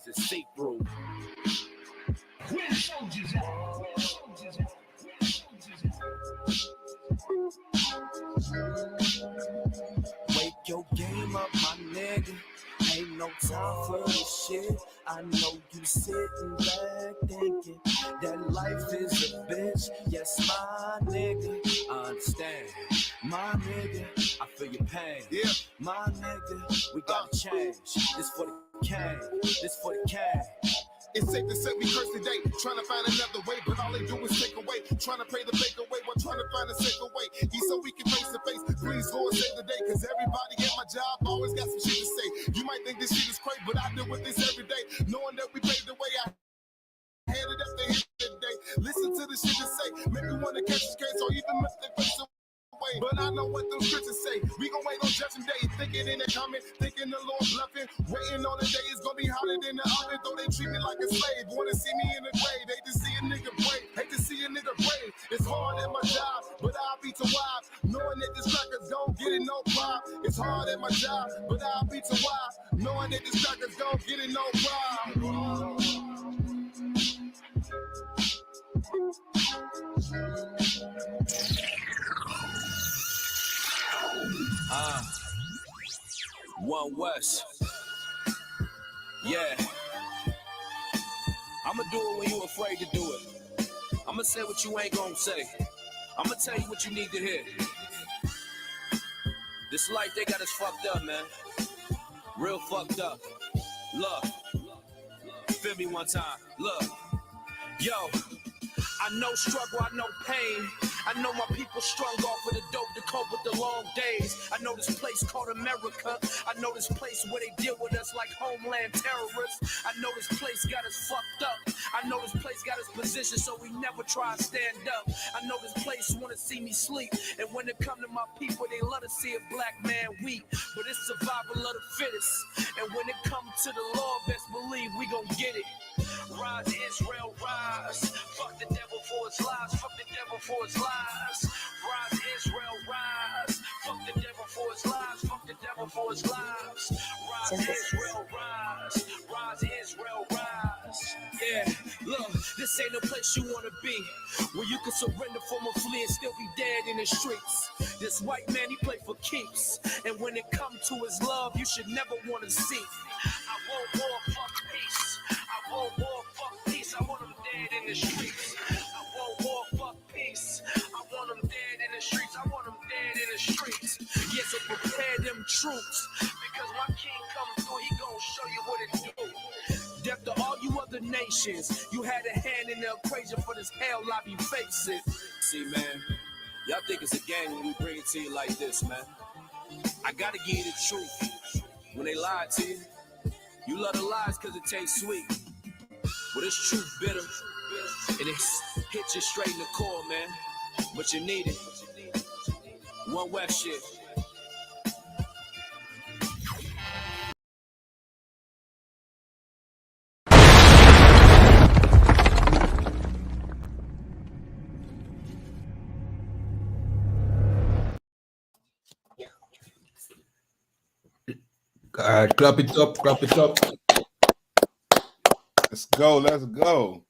is see-through. Where the soldiers at? Wake your game up, my nigga. Ain't no time for this shit. I know you sitting back thinking that life is a bitch. Yes, my nigga, I understand. My nigga, I feel your pain. Yeah. My nigga, we gotta change. This for the cane, this for the cane. It's safe to say we curse today, trying to find another way, but all they do is take away, trying to pray the make away, while trying to find a safer way. He's so we can face to face. Please, Lord, save the day, cause everybody at my job always got some shit to say. You might think this shit is crazy, but I deal with this every day, knowing that we paved the way. I handed up the hit today. Listen to the shit to say, make me want to catch this case, or even if they face away. But I know what them scriptures say. We gon' wait on judgment day, thinking in it coming, thinking the Lord bluffing, waiting on the day it's gonna be hotter than the oven. Though they treat me like a slave, wanna see me in the grave. Hate to see a nigga brave, hate to see a nigga brave. It's hard at my job, but I'll be too wise, knowing that this crackers gon' get it no problem. It's hard at my job, but I'll be too wise, knowing that this crackers gon' get it no problem. One West. Yeah. I'ma do it when you afraid to do it. I'ma say what you ain't gonna say. I'ma tell you what you need to hear. This life, they got us fucked up, man. Real fucked up. Look. Feel me one time. Look. Yo. I know struggle, I know pain. I know my people strung off of the dope to cope with the long days. I know this place called America. I know this place where they deal with us like homeland terrorists. I know this place got us fucked up. I know this place got us positioned so we never try to stand up. I know this place wanna see me sleep. And when it come to my people, they love to see a black man weak. But it's survival of the fittest. And when it comes to the law, best believe we gon' get it. Rise, Israel, rise. Fuck the devil for his lies. Fuck the devil for his lies. Rise, Israel, rise. Fuck the devil for his lies. Fuck the devil for his lives. Rise, Israel, rise. Rise, Israel, rise. Yeah, look, this ain't no place you wanna be, where you can surrender from a flea and still be dead in the streets. This white man, he play for keeps, and when it comes to his love, you should never wanna see. I won't war, fuck peace. I won't war, fuck peace. I want them dead in the streets. I won't war, fuck peace. I want them dead in the streets. I want them dead in the streets. Yeah, so prepare them troops, because my king comes through, he gon' show you what it do. Death to all you other nations, you had a hand in the equation for this hell I be facing. See, man, y'all think it's a game when we bring it to you like this, man. I gotta give you the truth. When they lie to you, you love the lies because it tastes sweet. But it's truth bitter, and it hits you straight in the core, man. But you need it. One West shit. All right, clap it up, clap it up. Let's go, let's go.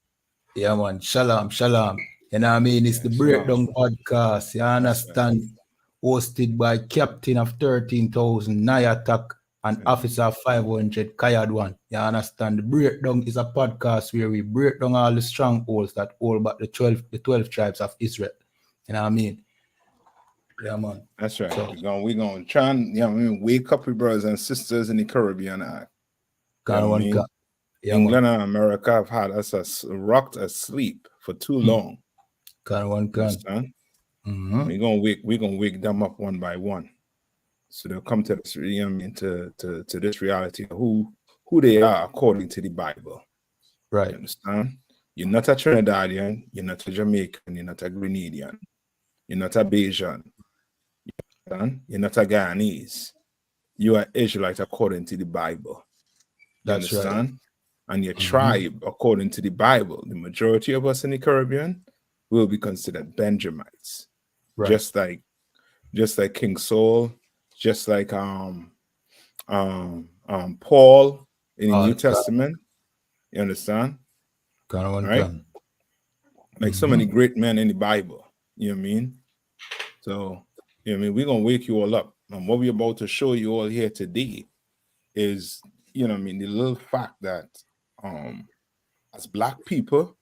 Yeah, man. Shalom, shalom. You know what I mean? It's the Breakdown Podcast. You understand? Hosted by Captain of 13,000, Nayatak, and Officer of 500, Kayadwan. You understand? The Breakdown is a podcast where we break down all the strongholds that hold back the 12 tribes of Israel. You know what I mean? Yeah, man. That's right. So, we're gonna try and wake up your brothers and sisters in the Caribbean. England and America have had us rocked asleep for too long. Mm-hmm. We're gonna wake them up one by one, so they'll come to this, to this reality of who they are according to the Bible. Right. You understand? You're not a Trinidadian. You're not a Jamaican. You're not a Grenadian. You're not a Bajan. You're not a Guyanese. You are Israelite according to the Bible. You That's understand? right. And your tribe, according to the Bible, the majority of us in the Caribbean will be considered Benjamites. Right. Just like King Saul, just like Paul in the New Testament, You understand? Can Right? Like so many great men in the Bible. You know what I mean? So, you know what I mean? We're gonna wake you all up. And what we're about to show you all here today is, you know what I mean, the little fact that as Black people,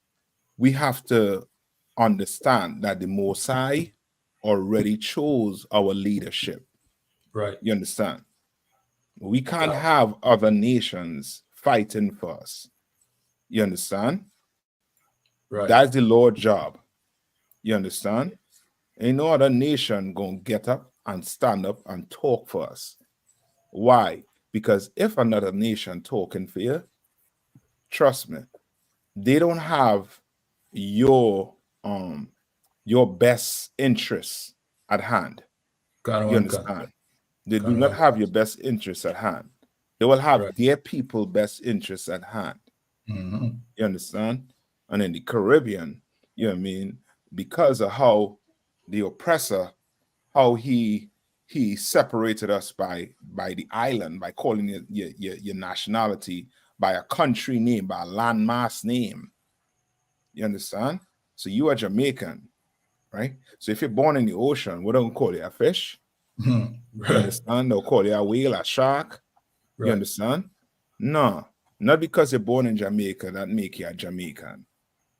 we have to understand that the Most High already chose our leadership. Right. You understand? We can't have other nations fighting for us. You understand? Right. That's the Lord's job. You understand? Ain't no other nation gonna get up and stand up and talk for us. Why? Because if another nation talking for you, trust me, they don't have your best interests at hand. You understand? They do not have your best interests at hand. They will have their people best interests at hand. You understand? And in the Caribbean, you know what I mean, because of how the oppressor, how he separated us by the island, by calling it your nationality by a country name, by a landmass name. You understand? So you are Jamaican, right? So if you're born in the ocean, we don't call you a fish. You understand? They'll call you a whale, a shark. You understand? No, not because you're born in Jamaica that make you a Jamaican.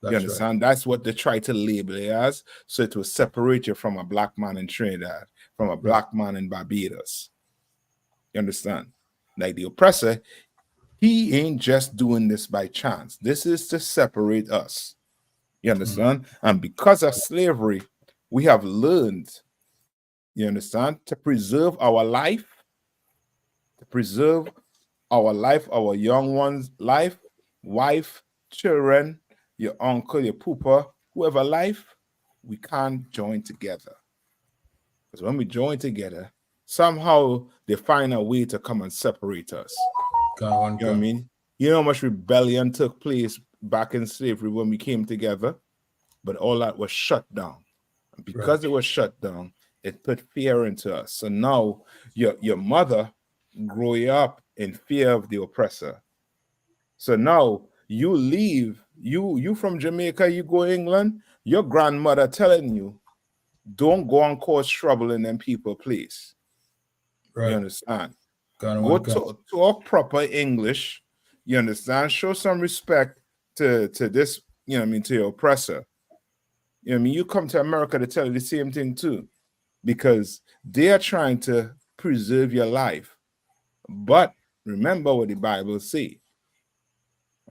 You understand? That's what they try to label it as, so it will separate you from a Black man in Trinidad, from a Black man in Barbados. You understand? Like the oppressor, he ain't just doing this by chance. This is to separate us. You understand? And because of slavery, we have learned, you understand, to preserve our life, our young ones' life, wife, children, your uncle, your pooper, whoever life, we can't join together. Because when we join together, somehow they find a way to come and separate us. You know what I mean? You know how much rebellion took place back in slavery when we came together? But all that was shut down. And because it was shut down, it put fear into us. So now your mother grew you up in fear of the oppressor. So now you leave, you from Jamaica, you go England, your grandmother telling you, don't go and cause trouble in them people, please. You understand? Go talk proper English. You understand? Show some respect to this, you know what I mean, to your oppressor. You know what I mean? You come to America to tell you the same thing too, because they are trying to preserve your life. But remember what the Bible says.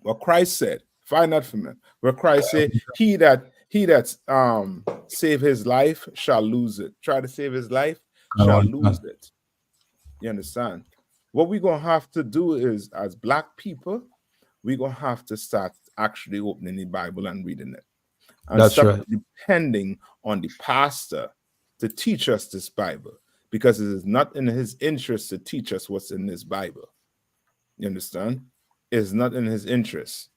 What Christ said, find out from it. Where Christ said, he that save his life shall lose it. Try to save his life shall lose it. You understand? What we're gonna have to do is, as Black people, we're gonna have to start actually opening the Bible and reading it. And stop depending on the pastor to teach us this Bible, because it is not in his interest to teach us what's in this Bible. You understand? It's not in his interest.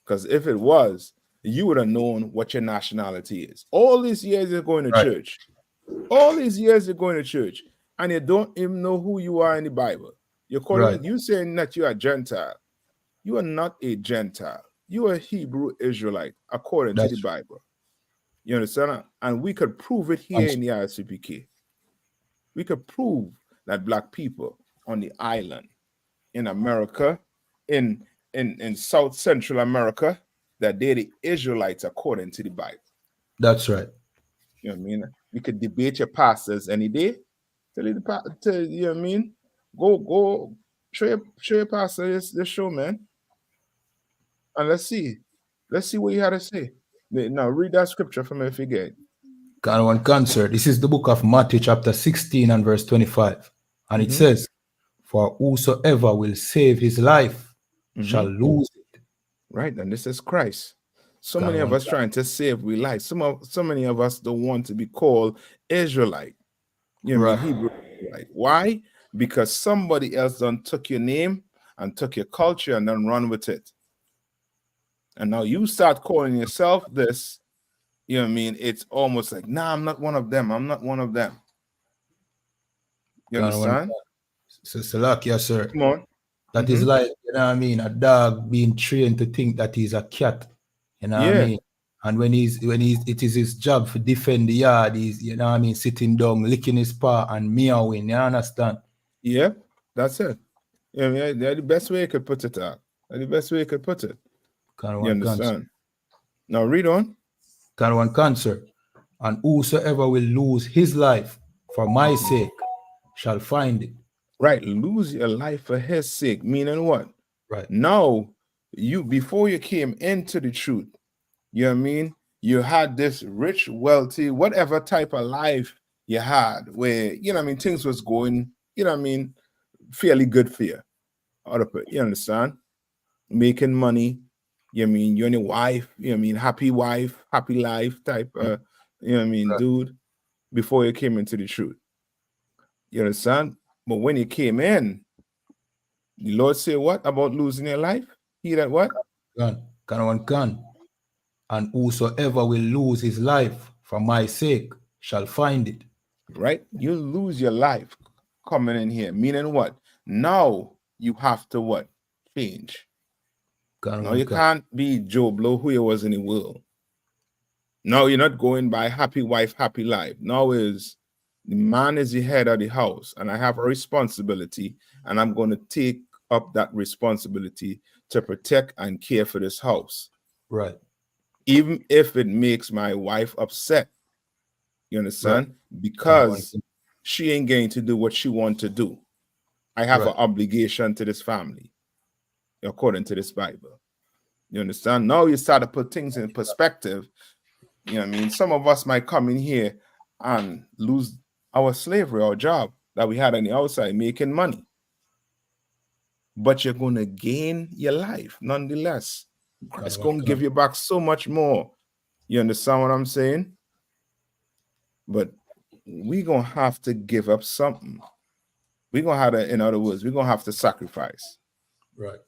Because if it was, you would have known what your nationality is. All these years you're going to church. All these years you're going to church, and you don't even know who you are in the Bible. You're calling you saying that you are Gentile. You are not a Gentile. You are a Hebrew Israelite, according to the Bible. You understand? And we could prove it here in the ICPK. We could prove that Black people on the island, in America, in South Central America, that they're the Israelites according to the Bible. That's right. You know what I mean? We could debate your pastors any day. You know what I mean? Go show your pastor this show, man. And let's see what you had to say. Now read that scripture from me if you get it. One concert. This is the book of Matthew, chapter 16 and verse 25. And it says, for whosoever will save his life shall lose it. Right, and this is Christ. So many of us trying to save we life. So many of us don't want to be called Israelite. You know what I mean? Hebrew Israelite. Why? Because somebody else done took your name and took your culture and then run with it. And now you start calling yourself this, you know what I mean? It's almost like, nah, I'm not one of them. I'm not one of them. You understand? So, Salak, yes, sir. Come on. That is like You know what I mean? A dog being trained to think that he's a cat. You know what I Yeah, mean? And when it is his job to defend the yard, he's, you know what I mean, sitting down, licking his paw and meowing. You understand? yeah, that's it. Yeah, that's the best way you could put it out. That's the best way you could put it. Can You one cancer. understand? Now read on. Can one cancer. And whosoever will lose his life for my sake shall find it. Right, lose your life for his sake. Meaning what? Right. Now, before you came into the truth, you know what I mean? You had this rich, wealthy, whatever type of life you had, where, you know what I mean, things was going, you know what I mean, fairly good for you. You understand? Making money, you know what I mean, you and your wife, you know what I mean, wife, happy life type you know what I mean, Right. dude, before you came into the truth. You understand? But when you came in, the Lord say what about losing your life? He that what? Can one can. And whosoever will lose his life for my sake shall find it. Right? You lose your life coming in here. Meaning what? Now you have to what? Change. Now you can't be Joe Blow who you was in the world. Now you're not going by happy wife, happy life. Now is the man is the head of the house, and I have a responsibility, and I'm going to take up that responsibility to protect and care for this house. Right. Even if it makes my wife upset. You understand? Right. Because she ain't going to do what she want to do. I have an obligation to this family, according to this Bible. You understand? Now you start to put things in perspective. You know what I mean? Some of us might come in here and lose our slavery, our job that we had on the outside making money. But you're going to gain your life nonetheless. It's going to give you back so much more. You understand what I'm saying? But we're going to have to give up something. We're going to have to, in other words, we're going to have to sacrifice. Right.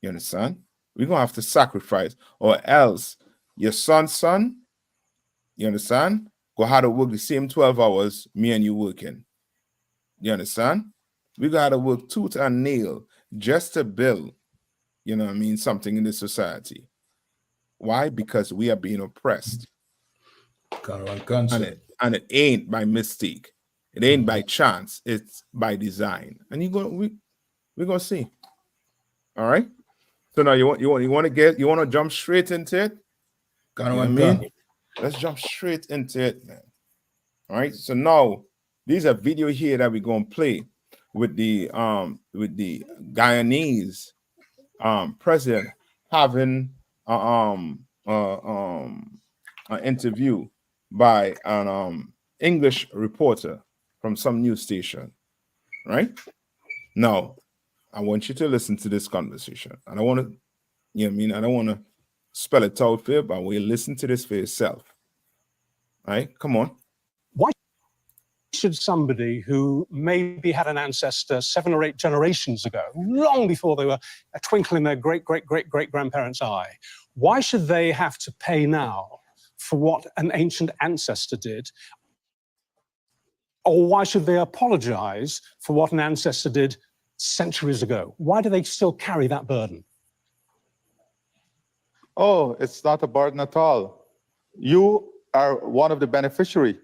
You understand? We're going to have to sacrifice, or else your son, you understand? Go have to work the same 12 hours me and you working. You understand? We got to work tooth and nail just to build, you know what I mean, something in this society. Why? Because we are being oppressed. And it ain't by mistake. It ain't by chance. It's by design. And we're gonna see. All right. So now you want to jump straight into it? You know what I mean? Let's jump straight into it, man. All right. So now these are video here that we're gonna play with the Guyanese president having an interview by an English reporter from some news station. Right now, I want you to listen to this conversation. I don't want to, you know what I mean? I don't want to spell it out for you, but we'll listen to this for yourself. All right, come on. Why should somebody who maybe had an ancestor 7 or 8 generations ago, long before they were a twinkle in their great-great-great-great-grandparents' eye, why should they have to pay now for what an ancient ancestor did? Or why should they apologize for what an ancestor did centuries ago? Why do they still carry that burden? Oh, it's not a burden at all. You are one of the beneficiaries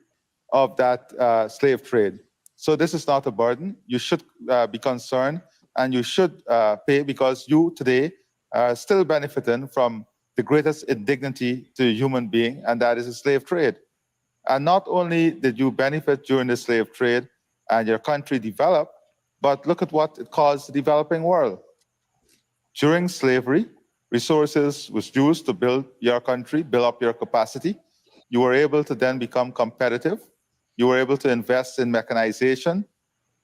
of that slave trade. So this is not a burden. You should be concerned, and you should pay, because you today are still benefiting from the greatest indignity to a human being, and that is the slave trade. And not only did you benefit during the slave trade and your country develop, but look at what it caused the developing world. During slavery, resources was used to build your country, build up your capacity. You were able to then become competitive. You were able to invest in mechanization,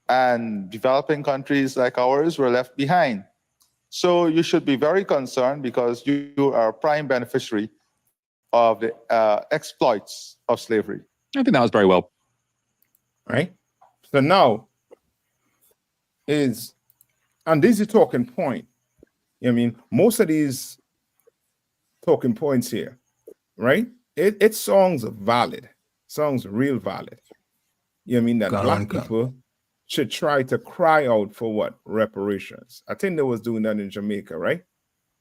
and developing countries like ours were left behind. So you should be very concerned, because you are a prime beneficiary of the exploits of slavery. I think that was very well. Right. So now and this is a talking point. I mean, most of these talking points here, right? It sounds valid, sounds real valid. You know what I mean? That black people should try to cry out for what? Reparations. I think they was doing that in Jamaica, right?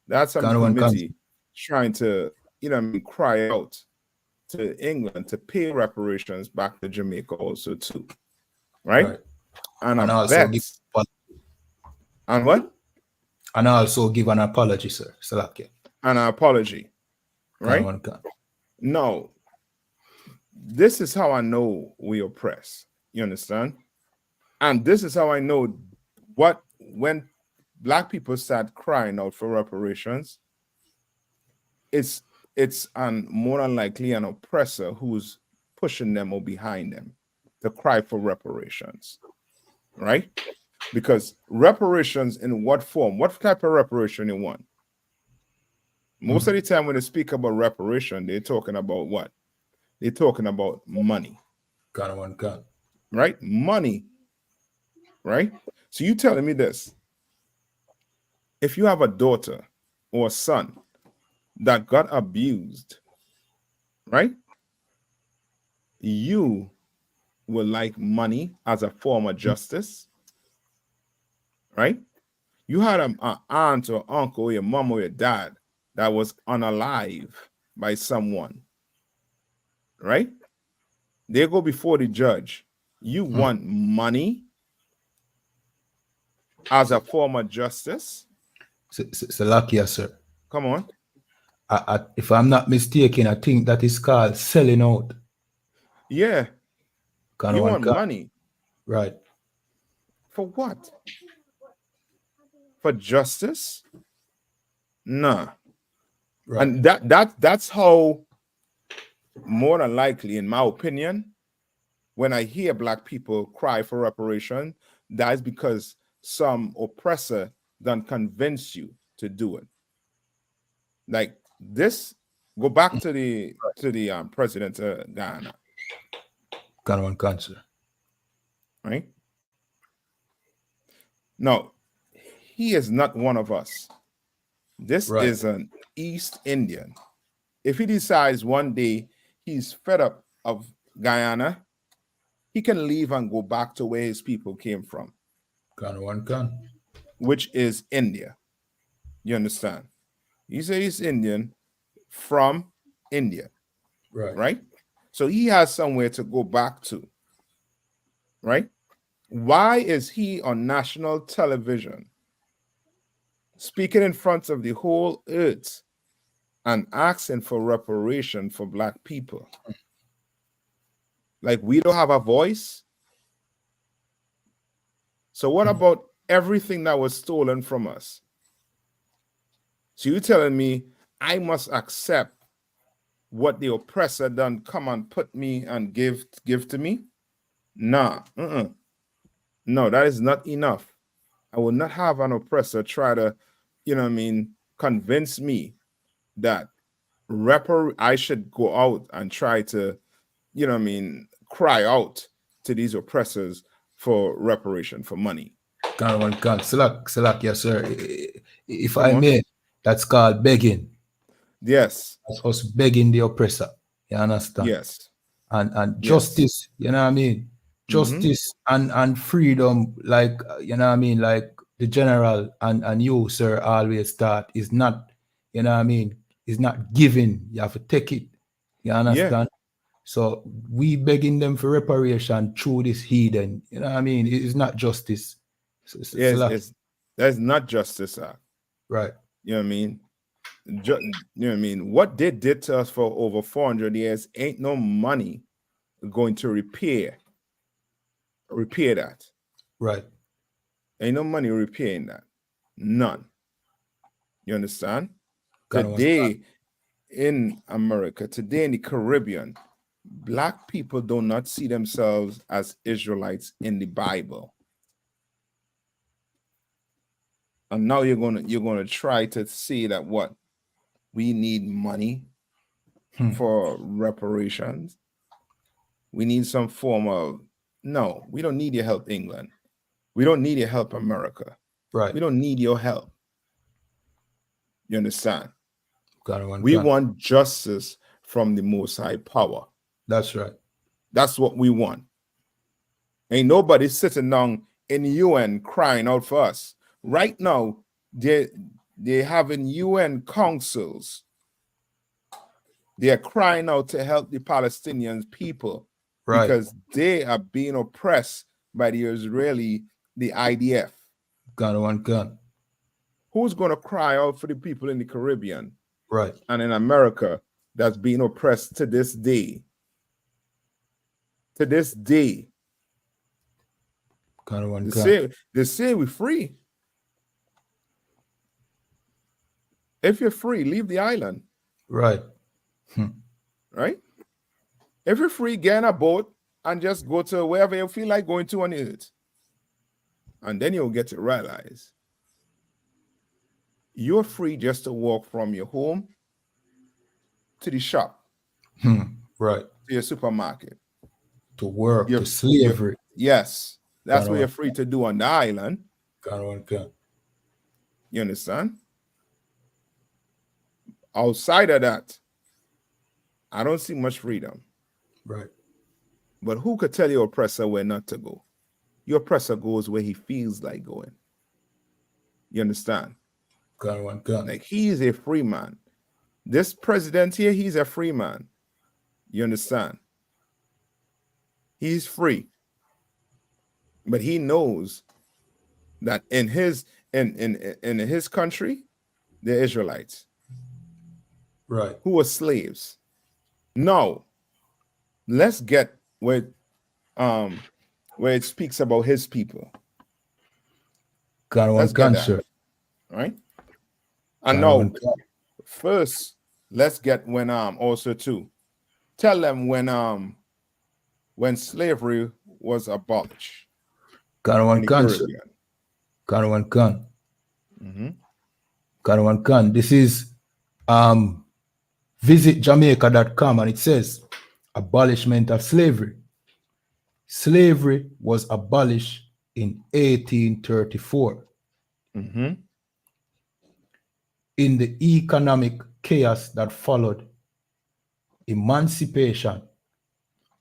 That's some committee trying to, cry out to England to pay reparations back to Jamaica also too, right? And also and what? And also give an apology, sir. Salakia. An apology, right? No, this is how I know we oppress. You understand? And this is how I know when black people start crying out for reparations, it's more than likely an oppressor who's pushing them or behind them to cry for reparations, right? Because reparations in what form? What type of reparation you want? Most of the time when they speak about reparation, they're talking about what? They're talking about money. Right? Money. Right? So you telling me this. If you have a daughter or a son that got abused, right? You will like money as a form of justice, right? You had an aunt or uncle, or your mom or your dad that was unalive by someone, right? They go before the judge. You want money as a form of justice? Salakia, sir. Come on. If I'm not mistaken, I think that is called selling out. Yeah. You want money. Right. For what? For justice? Nah. Right. And that's how, more than likely, in my opinion, when I hear black people cry for reparation, that is because some oppressor done convince you to do it. Like this, go back to the president of Ghana. Ghana cancer. Right? No, he is not one of us. This is an East Indian. If he decides one day he's fed up of Guyana, he can leave and go back to where his people came from. Which is India. You understand? He's an East Indian from India. Right? So he has somewhere to go back to. Right? Why is he on national television speaking in front of the whole earth and asking for reparation for black people? Like, we don't have a voice? So what about everything that was stolen from us? So you telling me I must accept what the oppressor done come and put me and give to me? Nah. No, that is not enough. I will not have an oppressor try to, convince me that I should go out and try to, cry out to these oppressors for reparation, for money. Selak, yes, sir. If I may, that's called begging. Yes. That's us begging the oppressor. You understand? Yes. And justice, you know what I mean? Justice and freedom, like, you know what I mean? Like the general and you, sir, always start is not, you know what I mean? Is not giving. You have to take it. You understand? Yeah. So we begging them for reparation through this heathen. You know what I mean? It's not justice. That's not justice, sir. Right. You know what I mean? You know what I mean? What they did to us for over 400 years ain't no money going to repair that. Right. Ain't no money repairing that. None. You understand? Today in America, today in the Caribbean, black people do not see themselves as Israelites in the Bible. And now you're gonna try to see that what? We need money for reparations. We need some form of, no, we don't need your help, England. We don't need your help, America. Right. We don't need your help. You understand? We want justice from the Most High Power. That's right. That's what we want. Ain't nobody sitting down in the UN crying out for us. Right now, they're having UN councils. They're crying out to help the Palestinian people Right. because they are being oppressed by the Israeli, the IDF. Gun. Who's going to cry out for the people in the Caribbean Right. and in America that's being oppressed to this day? To this day. They say we're free. If you're free, leave the island. Right. Right? If you're free, get on a boat and just go to wherever you feel like going to on the earth. And then you'll get to realize you're free just to walk from your home to the shop. Right. To your supermarket. To work, to slavery. Yes. That's what you're free to do on the island. You understand? Outside of that, I don't see much freedom. Right. But who could tell your oppressor where not to go? Your oppressor goes where he feels like going. You understand? Like he's a free man. This president here, he's a free man. You understand? He's free. But he knows that in his country, they're Israelites. Right. Who were slaves. Now, let's get where it speaks about his people. Let's get that, right? And now, first, let's get when also too. Tell them when slavery was abolished. This is visitjamaica.com, and it says abolishment of slavery. Slavery was abolished in 1834. In the economic chaos that followed emancipation,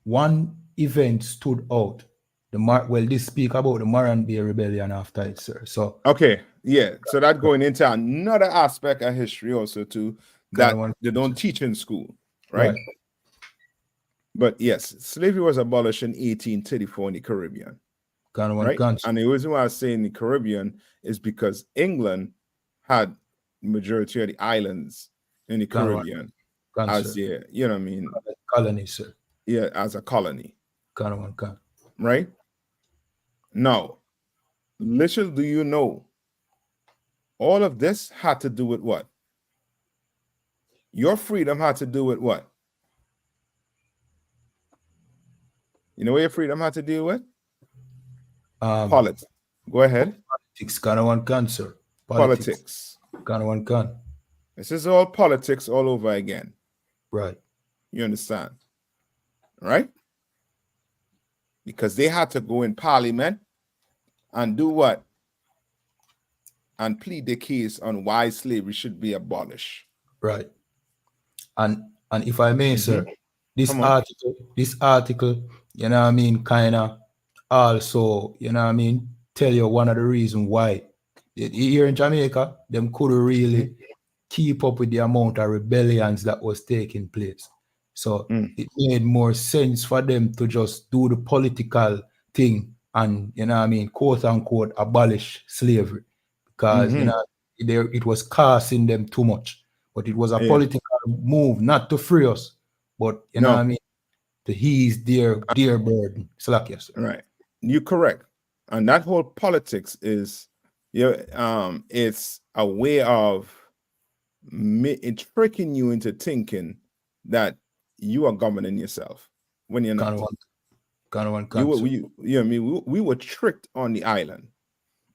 one event stood out. This speak about the Moran-Bay Rebellion after it, sir. So okay, yeah. So that going into another aspect of history also too that they don't teach in school, right? But yes, slavery was abolished in 1834 in the Caribbean. Right? And the reason why I say in the Caribbean is because England had the majority of the islands in the Caribbean as their, you know what I mean? Colony, sir. Yeah, as a colony. Right? Now, little do you know, all of this had to do with what? Your freedom had to do with what? You know what your freedom had to do with? Politics. Go ahead. Politics. This is all politics all over again. Right. You understand? Right? Because they had to go in parliament and do what? And plead the case on why slavery should be abolished. Right. And if I may, sir, this article, you know what I mean, kind of also, you know what I mean, tell you one of the reasons why here in Jamaica, them couldn't really keep up with the amount of rebellions that was taking place. So it made more sense for them to just do the political thing and, you know what I mean, quote unquote, abolish slavery because, you know, it was costing them too much. But it was a political move, not to free us, but, you know what I mean, to ease their burden. Right. You're correct. And that whole politics is, it's a way of tricking you into thinking that you are governing yourself when you're not. We were tricked on the island.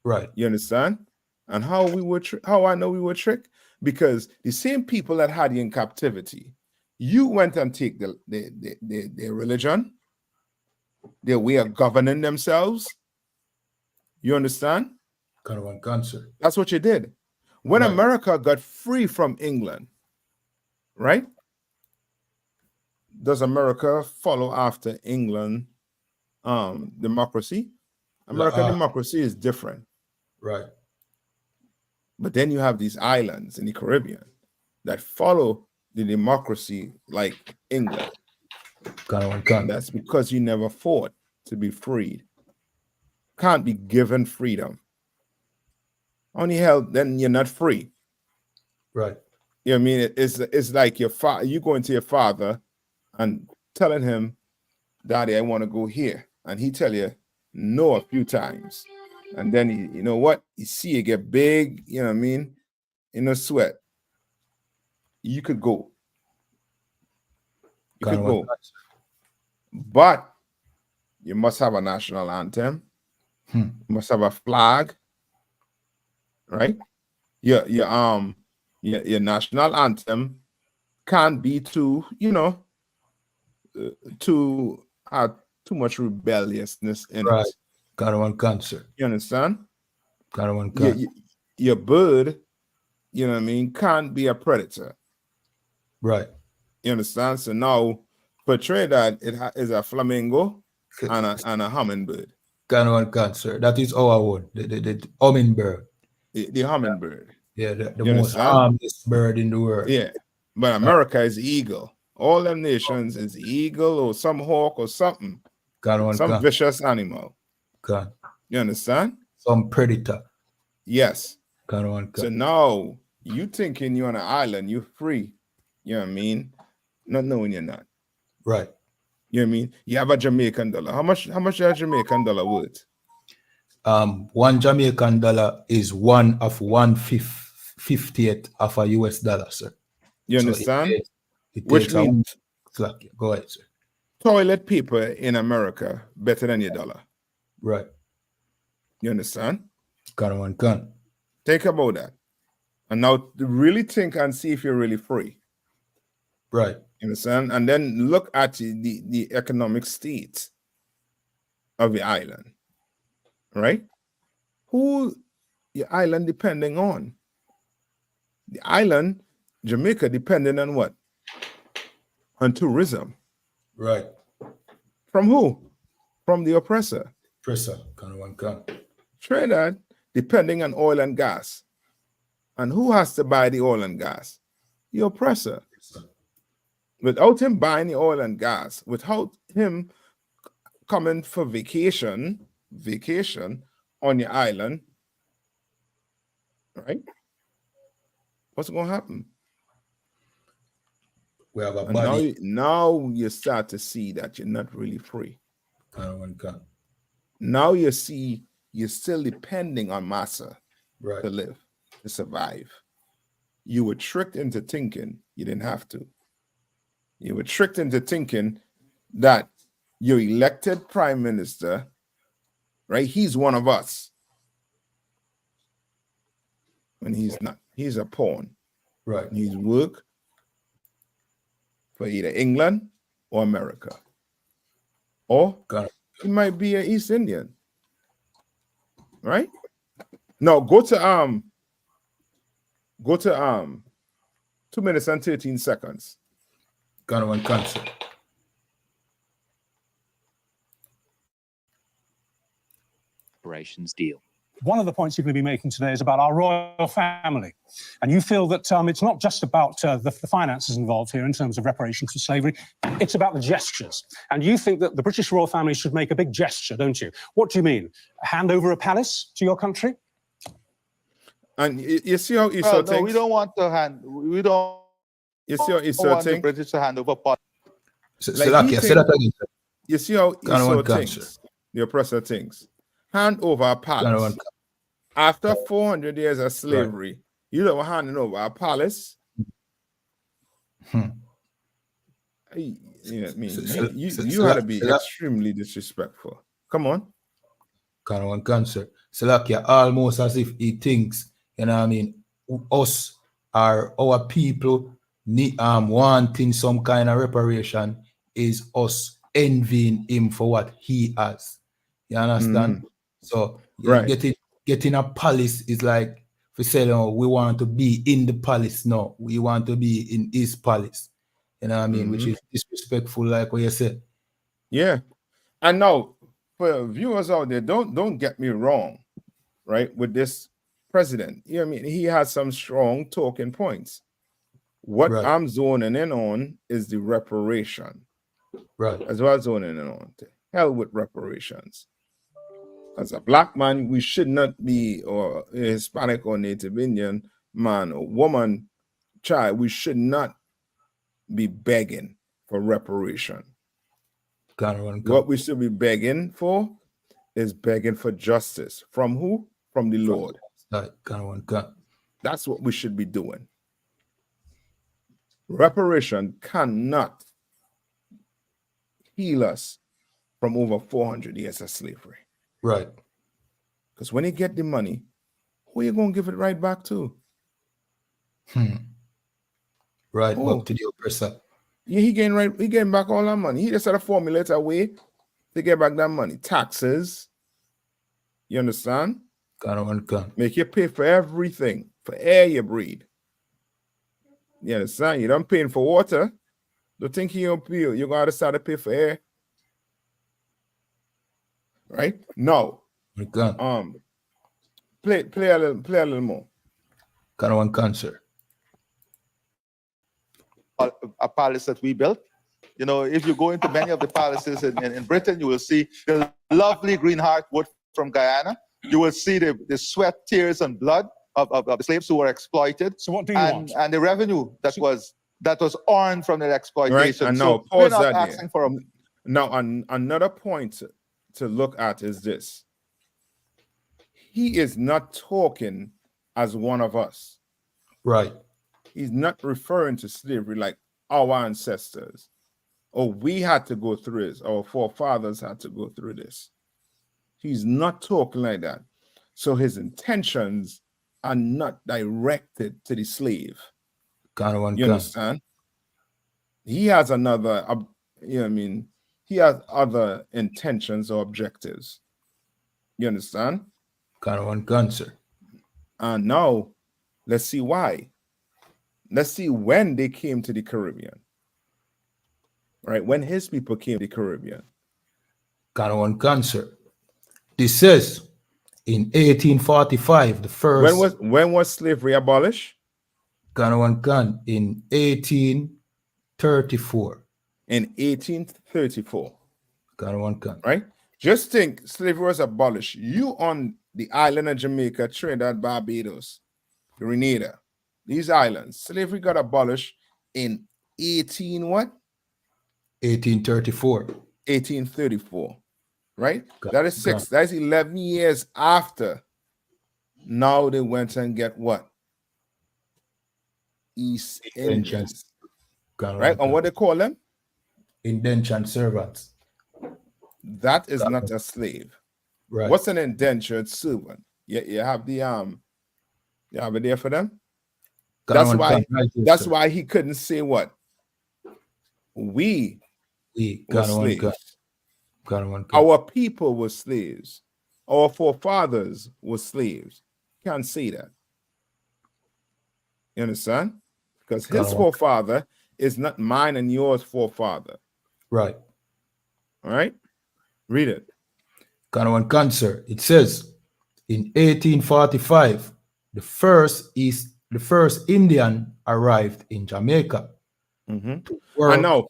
Right. You understand? And how I know we were tricked? Because the same people that had you in captivity, you went and take their religion, their way of governing themselves. You understand? That's what you did. When America got free from England, right? Does America follow after England democracy. American democracy is different. Right. But then you have these islands in the Caribbean that follow the democracy like England. And that's because you never fought to be freed. Can't be given freedom. Only hell, then you're not free. Right. You know what I mean? It's like your father, you going to your father and telling him, Daddy, I want to go here. And he tell you no a few times. And then you know what? You see you get big, you know what I mean? In a sweat. You could go. You could go. But you must have a national anthem. You must have a flag. Right? Your national anthem can't be too, you know, too much rebelliousness in it. Cancer. You understand? Your bird, you know what I mean, can't be a predator. Right. You understand? So now for Trinidad, it is a flamingo and a hummingbird. Cancer. That is our one. The hummingbird. The hummingbird. Yeah, the most harmless bird in the world. Yeah. But America is eagle. All them nations is eagle or some hawk or something. Some vicious animal. You understand? Some predator. Yes. So now you thinking you're on an island, you're free. You know what I mean? Not knowing you're not. Right. You know what I mean? You have a Jamaican dollar. How much is a Jamaican dollar worth? One Jamaican dollar is 1/50th of a US dollar, sir. You understand? Which means go ahead, sir. Toilet paper in America better than your dollar. Right. You understand? Think about that. And now really think and see if you're really free. Right. You understand? And then look at the economic state of the island. Right? Who your island depending on? The island, Jamaica, depending on what? On tourism. Right. From who? From the oppressor. Trinidad, depending on oil and gas. And who has to buy the oil and gas? The oppressor. Without him buying the oil and gas, without him coming for vacation on your island, right? What's going to happen? We have a body. Now you start to see that you're not really free. Now you see you're still depending on massa to live, to survive. You were tricked into thinking you didn't have to. You were tricked into thinking that your elected prime minister, right? He's one of us. When he's not. He's a pawn. Right. He's work for either England or America. Or he might be an East Indian. Right? No, go to 2 minutes and 13 seconds. Cancer. Reparations deal. One of the points you're going to be making today is about our royal family. And you feel that it's not just about the finances involved here in terms of reparations for slavery, it's about the gestures. And you think that the British royal family should make a big gesture, don't you? What do you mean? Hand over a palace to your country? And you see how Esau thinks? No, we don't want to hand. We don't. You see how Esau want the thinks? British to hand over palace. Say that again. You see how Esau thinks? The oppressor thinks. Hand over a palace. After 400 years of slavery, you don't hand over a palace. You know what I mean? You had to be extremely disrespectful. Come on. Cancer. Salakia, almost as if he thinks, you know what I mean, us are our people wanting some kind of reparation is us envying him for what he has. You understand? So getting a palace is like, if we say, we want to be in the palace. No, we want to be in his palace. You know what I mean? Which is disrespectful, like what you said. Yeah. And now, for viewers out there, don't get me wrong, right? With this president, you know what I mean, he has some strong talking points. What Right. I'm zoning in on is the reparation. Right. As well as zoning in on. To hell with reparations. As a black man, we should not be, or a Hispanic or Native Indian man or woman, child, we should not be begging for reparation. What we should be begging for is begging for justice. From who? From the Lord. That's what we should be doing. Reparation cannot heal us from over 400 years of slavery. Right. Because when you get the money, who are you going to give it right back to? Right, back to the oppressor. Yeah, he getting back all that money. He just had to formulate a way to get back that money. Taxes. You understand? Make you pay for everything, for air you breathe. You understand? You don't paying for water. Don't think you're going to start to pay for air. Right? No. Play a little more. Cancer. A palace that we built. You know, if you go into many of the palaces in Britain, you will see the lovely green heartwood from Guyana. You will see the sweat, tears, and blood of the slaves who were exploited. So what do you want? And the revenue that was earned from their exploitation. Right, and so now, we're not asking for a... Now, another point to look at is this. He is not talking as one of us. Right. He's not referring to slavery like our ancestors. Or we had to go through this. Our forefathers had to go through this. He's not talking like that. So his intentions are not directed to the slave. You understand? He has another, you know what I mean? He has other intentions or objectives. You understand? Cancer. And now, let's see why. Let's see when they came to the Caribbean. Right? When his people came to the Caribbean. Cancer. This says in 1845, the first... When was slavery abolished? In 1834. In 1834. Right? Just think, slavery was abolished. You on the island of Jamaica, Trinidad, Barbados, Grenada, these islands, slavery got abolished in 1834. 1834. Right? That is 11 years after. Now they went and get what? East Indians. Right? And what they call them? Indentured servants. That is not a slave. Right. What's an indentured servant? You have the you have it there for them? That's why he couldn't say what? We were slaves. Our people were slaves. Our forefathers were slaves. Can't say that. You understand? Because his forefather is not mine and yours forefather. Right. All right? Read it. Cancer. It says in 1845, the first Indian arrived in Jamaica. I know.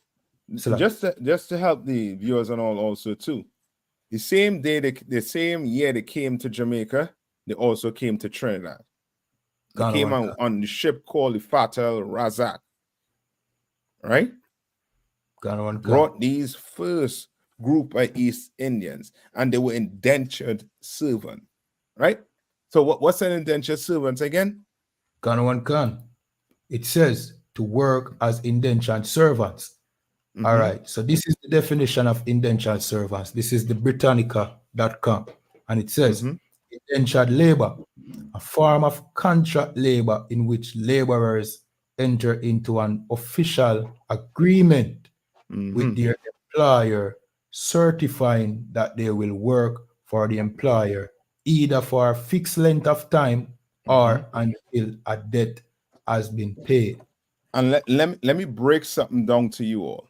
Just to help the viewers and all also too. The same year they came to Jamaica, they also came to Trinidad. They came on the ship called the Fatal Razak. Right? Brought these first group of East Indians, and they were indentured servant. Right? So what's an indentured servant again? It says to work as indentured servants. All right. So this is the definition of indentured servants. This is the Britannica.com. And it says indentured labor, a form of contract labor in which laborers enter into an official agreement with their employer, certifying that they will work for the employer either for a fixed length of time or until a debt has been paid. And let me break something down to you all.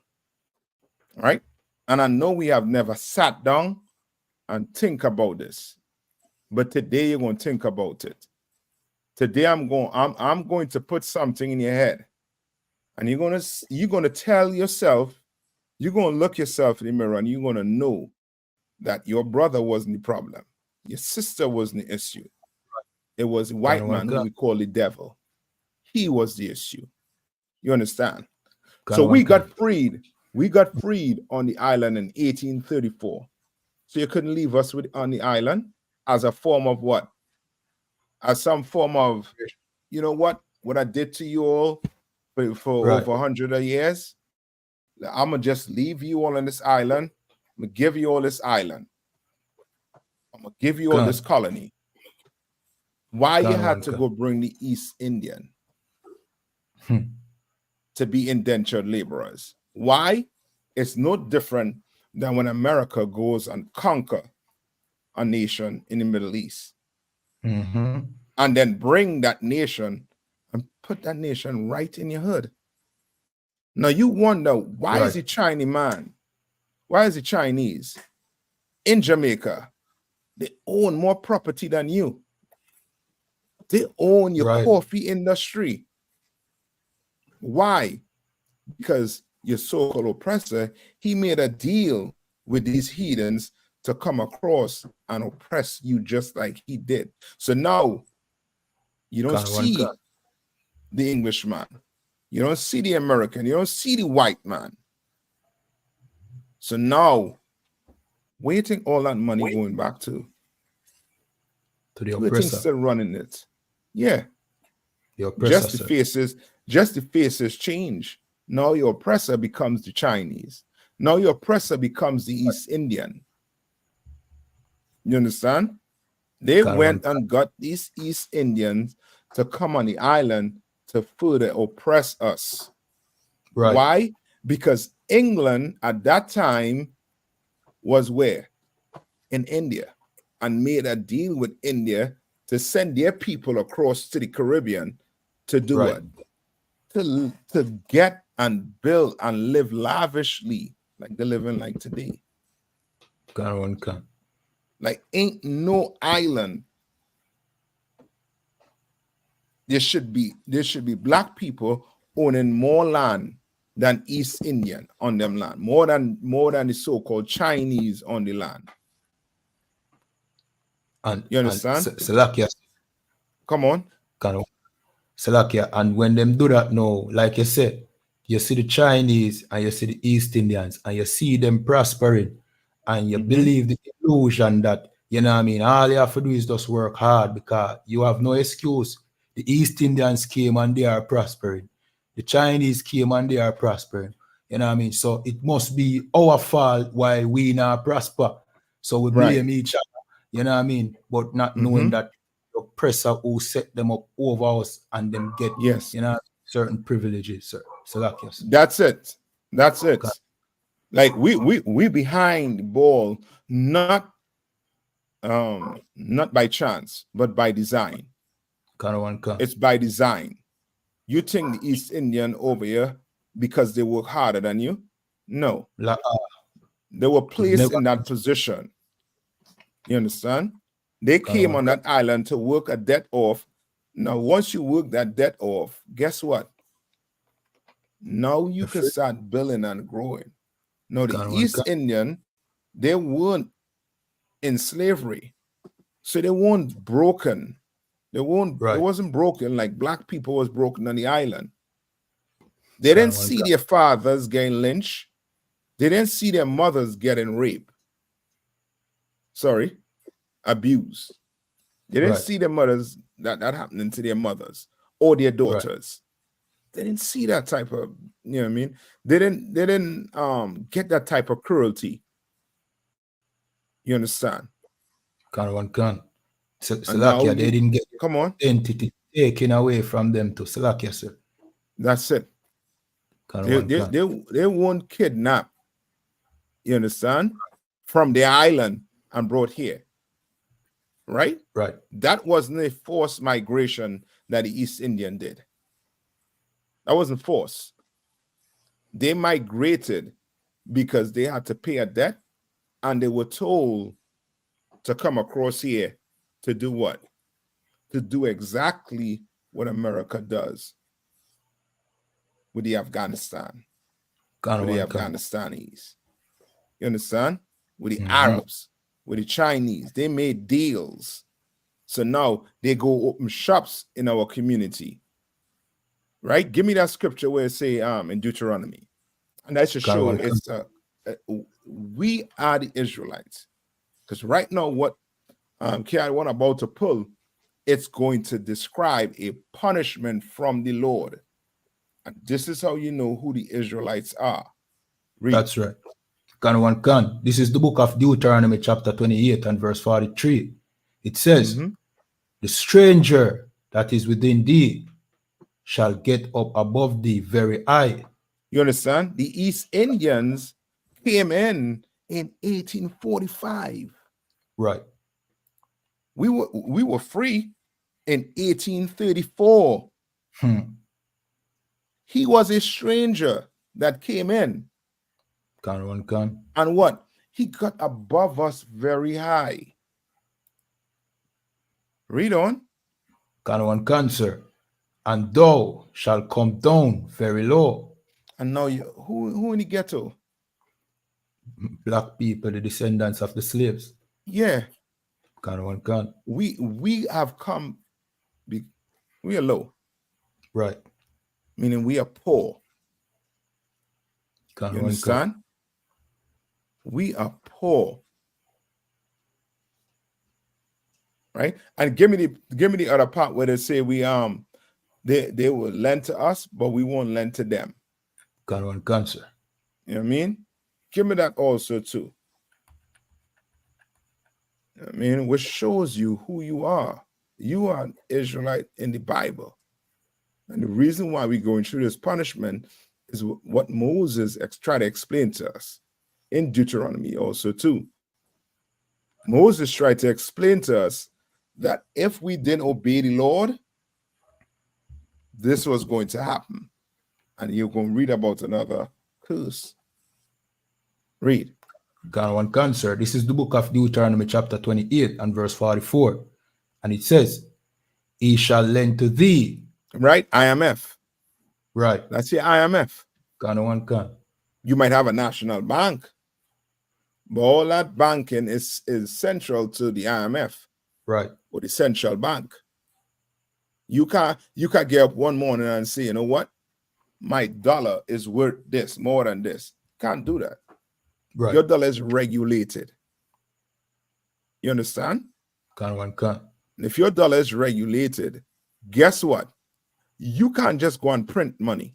Right? And I know we have never sat down and think about this. But today you're going to think about it. Today I'm going to put something in your head. And you're going to tell yourself, you're going to look yourself in the mirror and you're going to know that your brother wasn't the problem. Your sister wasn't the issue. It was a white man who we call the devil. He was the issue. You understand? So we got freed. We got freed on the island in 1834. So you couldn't leave us on the island as a form of what? As some form of, you know what I did to you all for over 100 years? I'm going to just leave you all on this island. I'm going to give you all this island. I'm going to give you all this colony. Why you had to go bring the East Indian to be indentured laborers? Why? It's no different than when America goes and conquer a nation in the Middle East and then bring that nation and put that nation right in your hood. Now you wonder, why is the Chinese man? Why is the Chinese in Jamaica? They own more property than you. They own your coffee industry. Why? Because your so-called oppressor, he made a deal with these heathens to come across and oppress you just like he did. So now you don't see the Englishman. You don't see the American. You don't see the white man. So now, where you think all that money going back to? To the oppressor. You think still running it? Yeah. The oppressor. Just the faces change. Now your oppressor becomes the Chinese. Now your oppressor becomes the East Indian. You understand? They went and got these East Indians to come on the island to further oppress us. Right. Why? Because England at that time was where? In India, and made a deal with India to send their people across to the Caribbean to do what? To get and build and live lavishly like they're living like today. Like ain't no island. There should be black people owning more land than East Indian on them land, more than the so-called Chinese on the land. And you understand? Salakia. Come on. Salakia. And when them do that now, like you said, you see the Chinese and you see the East Indians and you see them prospering and you believe the illusion that, you know what I mean, all you have to do is just work hard because you have no excuse. The East Indians came and they are prospering. The Chinese came and they are prospering. You know what I mean? So it must be our fault why we not prosper. So we blame each other. You know what I mean? But not knowing that the oppressor who set them up over us and them get, you know, certain privileges, sir. So that's it. That's it. Like we behind the ball, not by chance, but by design. It's by design. You think the East Indian over here because they work harder than you? No. They were placed in that position. You understand? They came on that island to work a debt off. Now, once you work that debt off, guess what? Now you can start building and growing. Now, the East Indian, they weren't in slavery. So they weren't broken. They wasn't broken like black people was broken on the island. They didn't see their fathers getting lynched. They didn't see their mothers getting raped. Abused. They didn't see their mothers that happening to their mothers or their daughters. They didn't see that type of, you know what I mean? They didn't get that type of cruelty. You understand? Salakia, they didn't get identity taken away from them to Salakia, sir. That's it. They weren't kidnapped, you understand, from the island and brought here. Right? Right. That wasn't a forced migration that the East Indian did. That wasn't forced. They migrated because they had to pay a debt and they were told to come across here to do what? To do exactly what America does with the Afghanistan, with the Afghanistanis. You understand? With the Arabs, with the Chinese. They made deals. So now they go open shops in our community. Right? Give me that scripture where it say in Deuteronomy. And that should show it's we are the Israelites. Because right now, what K1 about to pull, it's going to describe a punishment from the Lord. And this is how you know who the Israelites are. Read. That's right. This is the book of Deuteronomy chapter 28 and verse 43. It says, the stranger that is within thee shall get up above thee very high. You understand? The East Indians came in 1845. Right. We were free in 1834. He was a stranger that came in. And what? He got above us very high. Read on. Sir. And thou shalt come down very low. And now who in the ghetto? Black people, the descendants of the slaves. Yeah. We have come, we are low. Right. Meaning we are poor. You understand? We are poor. Right? And give me the other part where they say we they will lend to us, but we won't lend to them. Sir. You know what I mean? Give me that also too. You know what I mean, which shows you who you are. You are an Israelite in the Bible. And the reason why we're going through this punishment is what Moses tried to explain to us in Deuteronomy also too. Moses tried to explain to us that if we didn't obey the Lord, this was going to happen. And you're going to read about another curse. Read. Sir. This is the book of Deuteronomy chapter 28 and verse 44. And it says, he shall lend to thee. Right? IMF. Right. That's the IMF. You might have a national bank, but all that banking is central to the IMF. Right. Or the central bank. You can't get up one morning and say, you know what? My dollar is worth this, more than this. Can't do that. Right. Your dollar is regulated. You understand? And if your dollar is regulated, guess what? You can't just go and print money.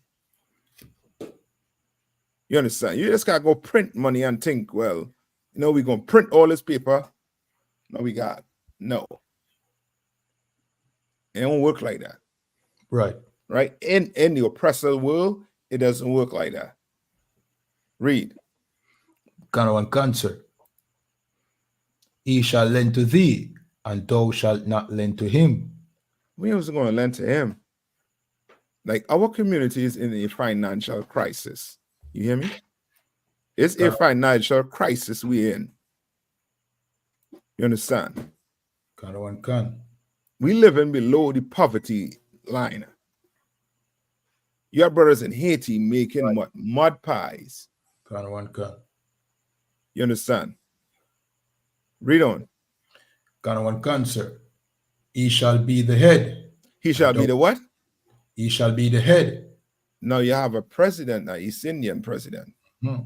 You understand? You just can't go print money and think, well, we're going to print all this paper. No, we got. No. It don't work like that. Right. Right? In the oppressor world, it doesn't work like that. Read. Sir. He shall lend to thee, and thou shalt not lend to him. We wasn't going to lend to him. Like our community is in a financial crisis. You hear me? It's a financial crisis we're in. You understand? We living below the poverty line. Your brothers in Haiti making what? Mud pies. You understand? Read on. Sir. He shall be the head. He shall be the what? He shall be the head. Now you have a president, an East Indian president. You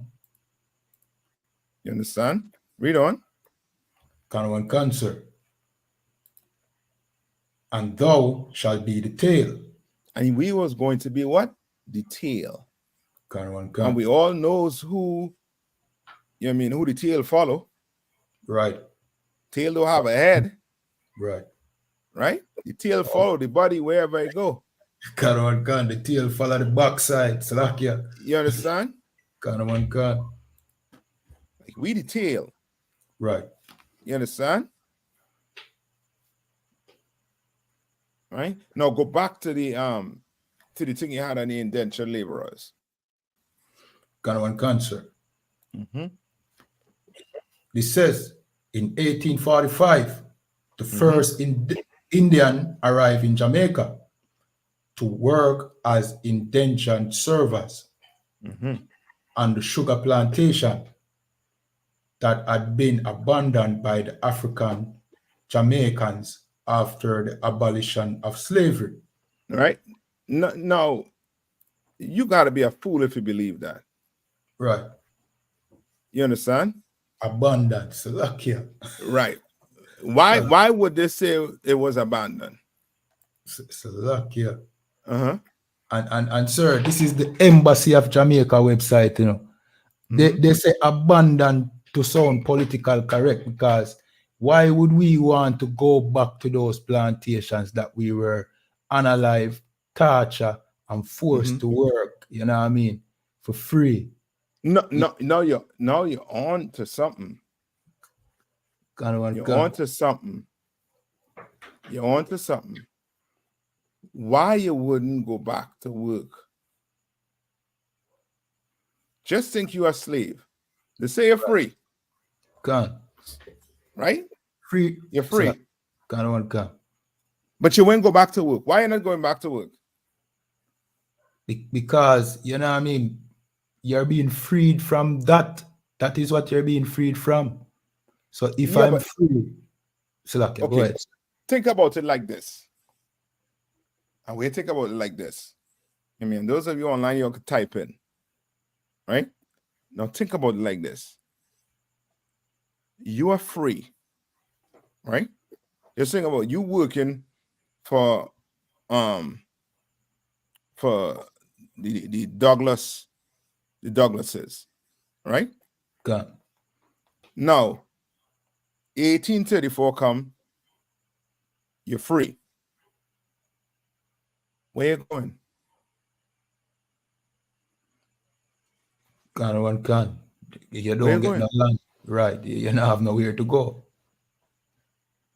understand? Read on. Sir. And thou shalt be the tail. And we was going to be what? The tail. And we all knows who, who the tail follow. Right. Tail don't have a head. Right. Right? The tail follow the body wherever it go. The tail follow the backside. You understand? Like we the tail. Right. You understand? Right? Now go back to the thing you had on the indentured laborers. Sir. This says, In 1845, the first Indian arrived in Jamaica to work as indentured servers on the sugar plantation that had been abandoned by the African Jamaicans after the abolition of slavery. Right? No, you got to be a fool if you believe that. Right. You understand? Abundance. Lucky. Right. Why would they say it was abandoned? Lucky. Uh-huh. And sir, this is the Embassy of Jamaica website, you know. They say abandoned to sound political correct, because why would we want to go back to those plantations that we were unalive, torture, and forced to work, you know what I mean, for free? No, you're on to something. You're on to something. You're on to something. Why you wouldn't go back to work? Just think you're a slave. They say you're free. Gone. Right? Free. You're free. Gone. But you won't go back to work. Why are you not going back to work? Because, you know what I mean, you're being freed from that. That is what you're being freed from. So if I'm free, okay, go ahead. Think about it like this. And we think about it like this. I mean, those of you online, you can type in. Right? Now think about it like this. You are free. Right? You're saying about you working for the Douglases, right? Gone. Now, 1834 come, you're free. Where you going? Gone. You don't get no land. Right. You don't have nowhere to go.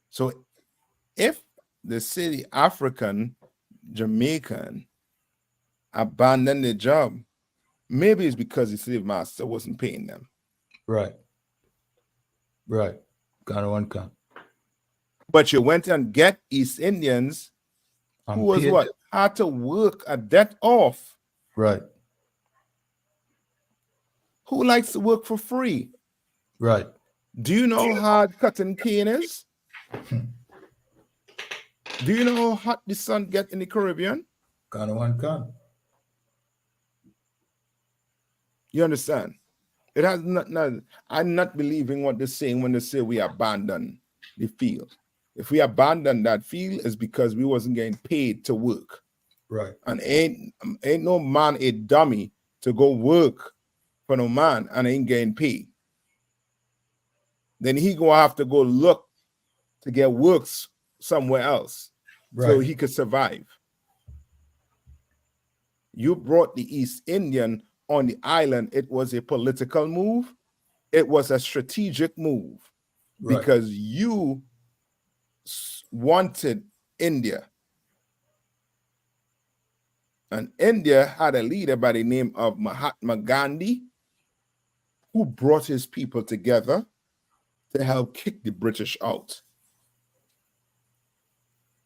So if the city African, Jamaican abandoned their job, maybe it's because the slave master wasn't paying them. Right. Gone. But you went and get East Indians who was what? Had to work a debt off. Right. Who likes to work for free? Right. Do you know how hard cutting cane is? Do you know how hot the sun gets in the Caribbean? Gone. You understand? It has not. I'm not believing what they're saying when they say we abandon the field. If we abandon that field, it's because we wasn't getting paid to work. Right. And ain't no man a dummy to go work for no man and ain't getting paid. Then he gonna have to go look to get works somewhere else, so he could survive. You brought the East Indian on the island. It was a political move. It was a strategic move, because you wanted India. And India had a leader by the name of Mahatma Gandhi, who brought his people together to help kick the British out.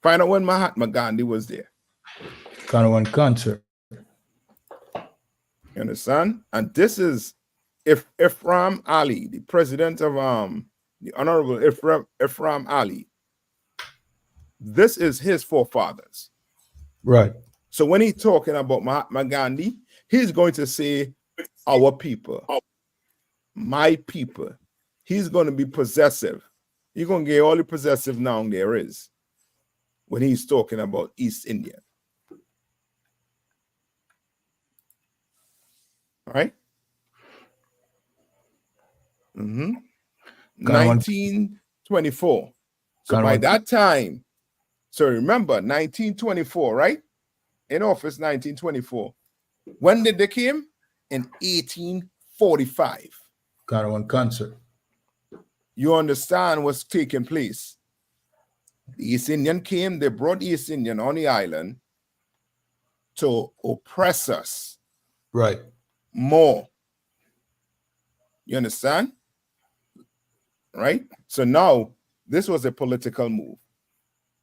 Find out when Mahatma Gandhi was there. Gone, sir. You understand? And this is Ephraim Ali, the president of the Honorable Ephraim Ali. This is his forefathers. Right. So when he's talking about Mahatma Gandhi, he's going to say our people, my people. He's going to be possessive. You're going to get all the possessive noun there is when he's talking about East India. All right? 1924. So by that time, so remember, 1924, right? In office, 1924. When did they came? In 1845. Concert. You understand what's taking place? The East Indian came, they brought the East Indian on the island to oppress us. Right. More. You understand? right? So now this was a political move.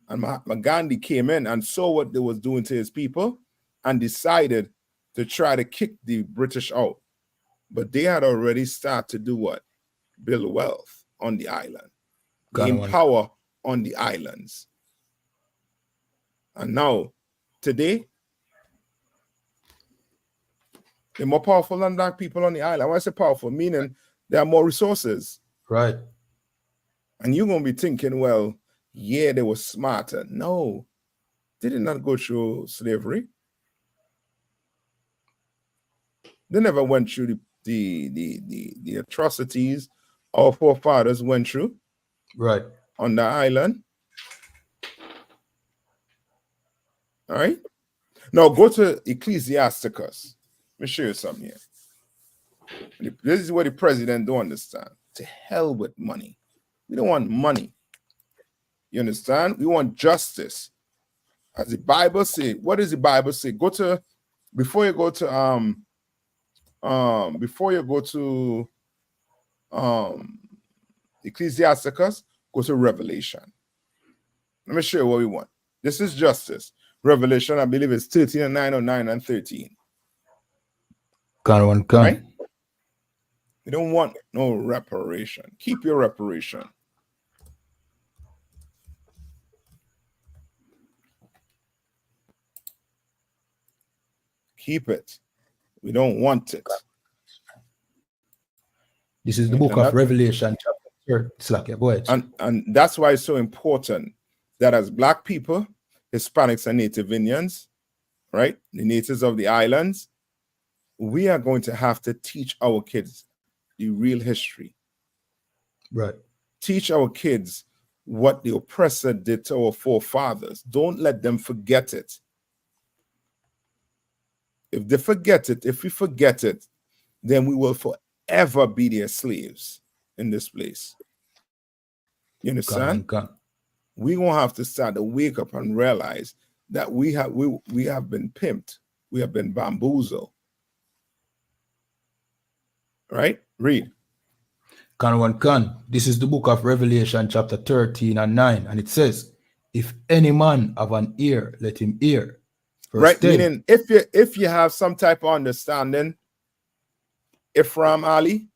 And Mahatma Gandhi came in and saw what they was doing to his people and decided to try to kick the British out. But they had already started to do what? Build wealth on the island, gain power on the islands. And now, today, they're more powerful than black people on the island. Why I say powerful? Meaning there are more resources. Right. And you're going to be thinking, well, yeah, they were smarter. No, they did not go through slavery. They never went through the atrocities our forefathers went through. Right. On the island. All right. Now go to Ecclesiasticus. Let me show you something here. This is what the president don't understand. To hell with money. We don't want money. You understand? We want justice. As the Bible says, what does the Bible say? Go to before you go to Ecclesiasticus, go to Revelation. Let me show you what we want. This is justice. Revelation, I believe it's 13 and 9 or 9 and 13. Right? We don't want no reparation. Keep your reparation. Keep it. We don't want it. This is the book of Revelation, chapter 3. Go ahead. And that's why it's so important that as Black people, Hispanics and Native Indians, right, the natives of the islands, we are going to have to teach our kids the real history. Right. Teach our kids what the oppressor did to our forefathers. Don't let them forget it. If they forget it, if we forget it, then we will forever be their slaves in this place. You understand? We're going to have to start to wake up and realize that we have been pimped. We have been bamboozled. Right? Read. This is the book of Revelation, chapter 13 and 9. And it says, if any man have an ear, let him hear. Right, meaning if you have some type of understanding, Ephraim Ali,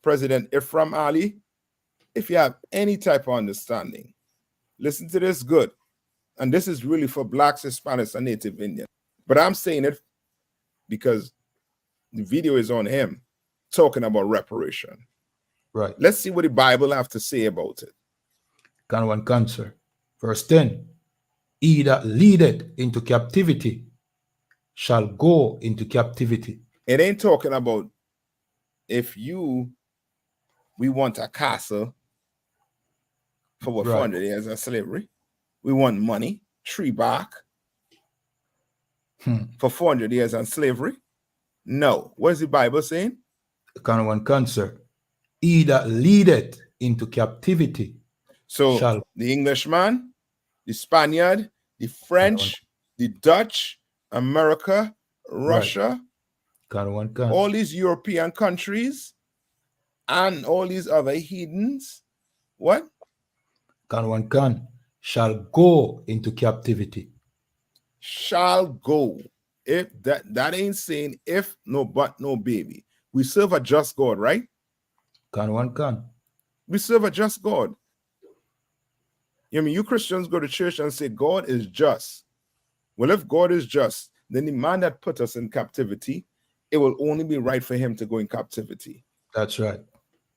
President Ephraim Ali, if you have any type of understanding, listen to this good. And this is really for Blacks, Hispanics, and Native Indians. But I'm saying it because the video is on him talking about reparation. Right. Let's see what the Bible have to say about it. Cancer. Verse 10. He that leadeth into captivity shall go into captivity. It ain't talking about if we want a castle for what, 400 years of slavery. We want money, tree bark for 400 years of slavery. No. What is the Bible saying? Cancer. He that leadeth into captivity. So the Englishman, the Spaniard, the French, the Dutch, America, Russia, all these European countries, and all these other heathens, what? Shall go into captivity. Shall go. If that ain't saying if, no, but, no, baby. We serve a just God, right? We serve a just God. You mean you Christians go to church and say God is just. Well, if God is just, then the man that put us in captivity, it will only be right for him to go in captivity. That's right.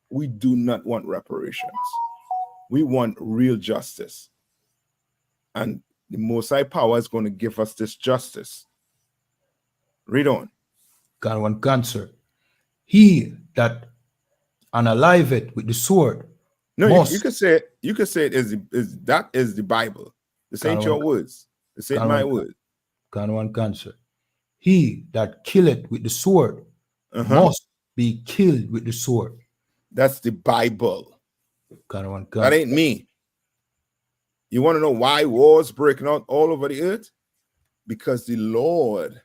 We do not want reparations. We want real justice. And the Most High Power is going to give us this justice. Read on. Cancer. He that unaliveth with the sword. No, you could say it is that is the Bible. This ain't your words. This ain't my words. Cancer. He that killeth with the sword must be killed with the sword. That's the Bible. That ain't me. You want to know why wars breaking out all over the earth? Because the Lord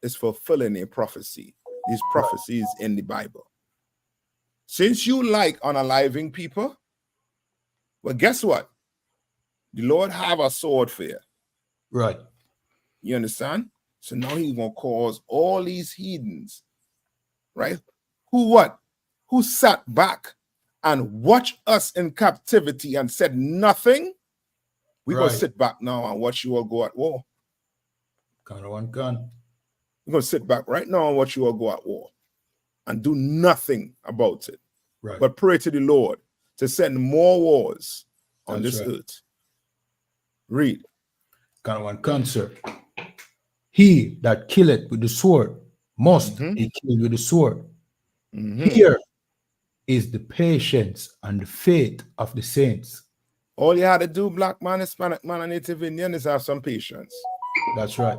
is fulfilling a prophecy. These prophecies in the Bible. Since you like unaliving people, well, guess what? The Lord have a sword for you. Right. You understand? So now he's going to cause all these heathens, right? Who sat back and watched us in captivity and said nothing? We're going to sit back now and watch you all go at war. Kind of one gun. We're going to sit back right now and watch you all go at war and do nothing about it. Right. But pray to the Lord to send more wars on That's this right. earth. Read. Kind of one gun, sir. He that killeth with the sword must be killed with the sword. Here is the patience and the faith of the saints. All you had to do, black man, Hispanic man, and Native Indian, is have some patience. That's right.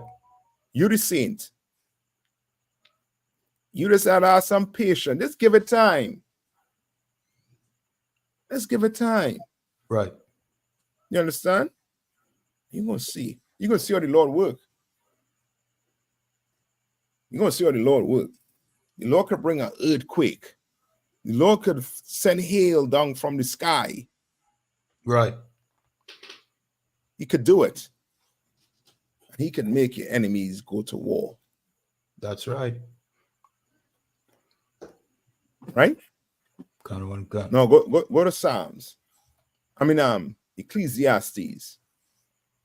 You the saint. You just had to have some patience. Let's give it time. Let's give it time. Right. You understand? You're going to see. You're going to see how the Lord work. You're going to see how the Lord work. The Lord could bring an earthquake. The Lord could send hail down from the sky. Right. He could do it. He can make your enemies go to war. That's right. Right? Kind of one gun. No, go to Psalms. I mean, Ecclesiastes.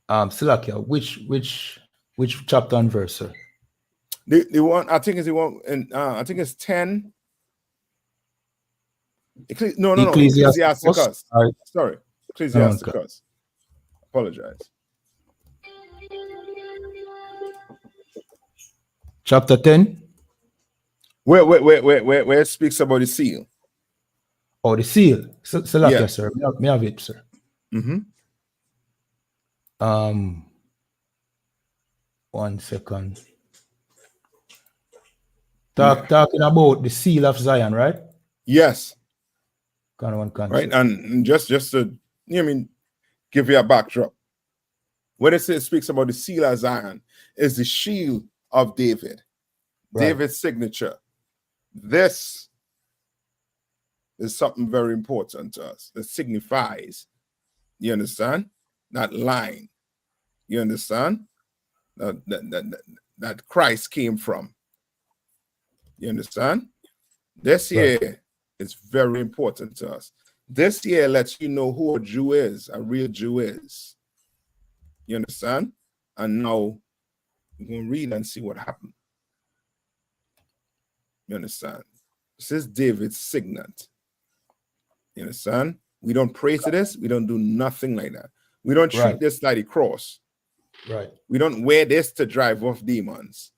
Salakia, which chapter and verse, sir? The one, I think is the one, and I think it's 10. No, Ecclesiasticus. Right. Sorry, Ecclesiasticus. Apologize. Chapter 10. Where it speaks about the seal. Oh, the seal. Salakia, Yeah. sir. May I have it, sir? Mm-hmm. 1 second. Talking about the seal of Zion, right? Yes. Kind of one can, Right. sir. And just to give you a backdrop. When it says speaks about the seal of Zion, is the shield of David. Right. David's signature. This is something very important to us. That signifies, you understand, that line. You understand? That Christ came from. You understand? This year is very important to us. This year lets you know who a Jew is, a real Jew is. You understand? And now we're going to read and see what happened. You understand? This is David's signet. You understand? We don't pray to this. We don't do nothing like that. We don't treat this like a cross. Right. We don't wear this to drive off demons.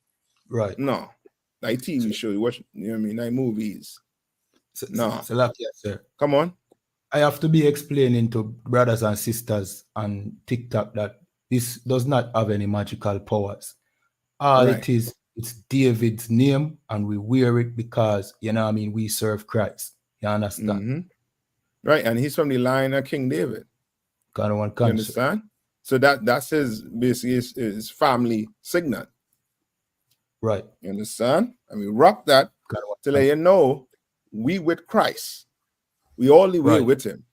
Right. No. Like TV show, you watch, you know what I mean? Like movies. No. Salakia, sir. Come on. I have to be explaining to brothers and sisters on TikTok that this does not have any magical powers. All it is, it's David's name, and we wear it because, you know what I mean, we serve Christ. You understand? Mm-hmm. Right, and he's from the line of King David. Kind of one You understand? So that's his basically his family signet. Right. You understand? And we rock that to let you know we with Christ. We all the way with him.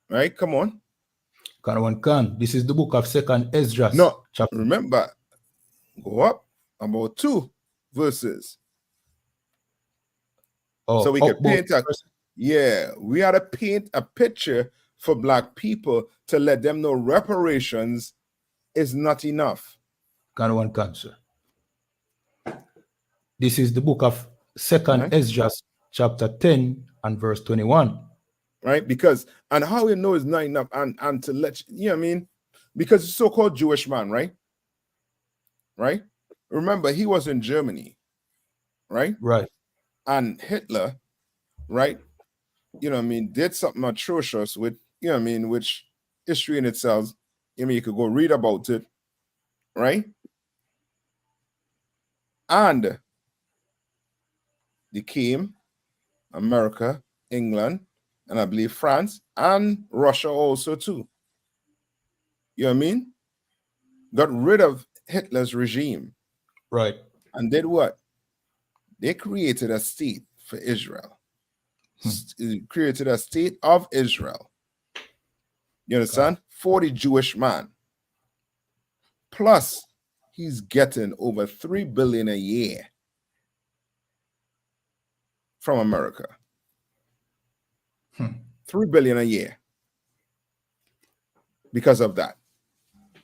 Right? Come on. Kind of one can. This is the book of 2nd Ezra. No, remember, go up about 2 verses. Oh, so we can paint we had to paint a picture for black people to let them know reparations is not enough. Kind of one can, sir. This is the book of 2nd Ezra, chapter 10 and verse 21. Right? Because, and how we know it's not enough, and to let you know what I mean? Because the so-called Jewish man, right? Right? Remember, he was in Germany, right? Right. And Hitler, right? You know what I mean, did something atrocious with, you know what I mean, which history in itself, I mean, you could go read about it, right? And they came, America, England, and I believe France, and Russia also too. You know what I mean? Got rid of Hitler's regime. Right. And did what? They created a state for Israel. created a state of Israel. You understand? 40 Jewish man. Plus, he's getting over $3 billion a year from America. $3 billion a year because of that.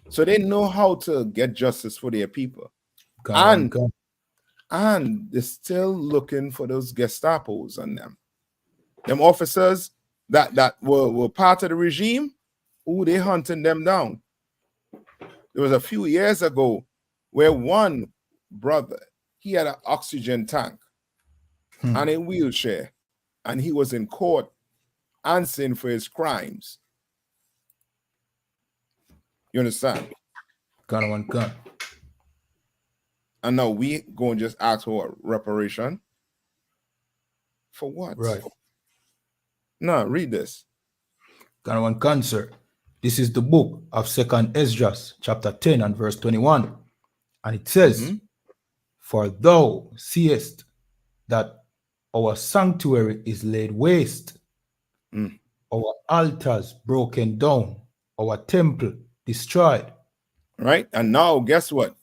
So they know how to get justice for their people. And they're still looking for those Gestapos on them. Them officers that were part of the regime, they hunting them down. There was a few years ago where one brother, he had an oxygen tank and a wheelchair, and he was in court answering for his crimes. You understand? Gun. And now we go and just ask for reparation. For what? Right. No, read this. Gun, sir. This is the book of 2nd Esdras, chapter 10 and verse 21. And it says, For thou seest that our sanctuary is laid waste, our altars broken down, our temple destroyed. Right? And now, guess what?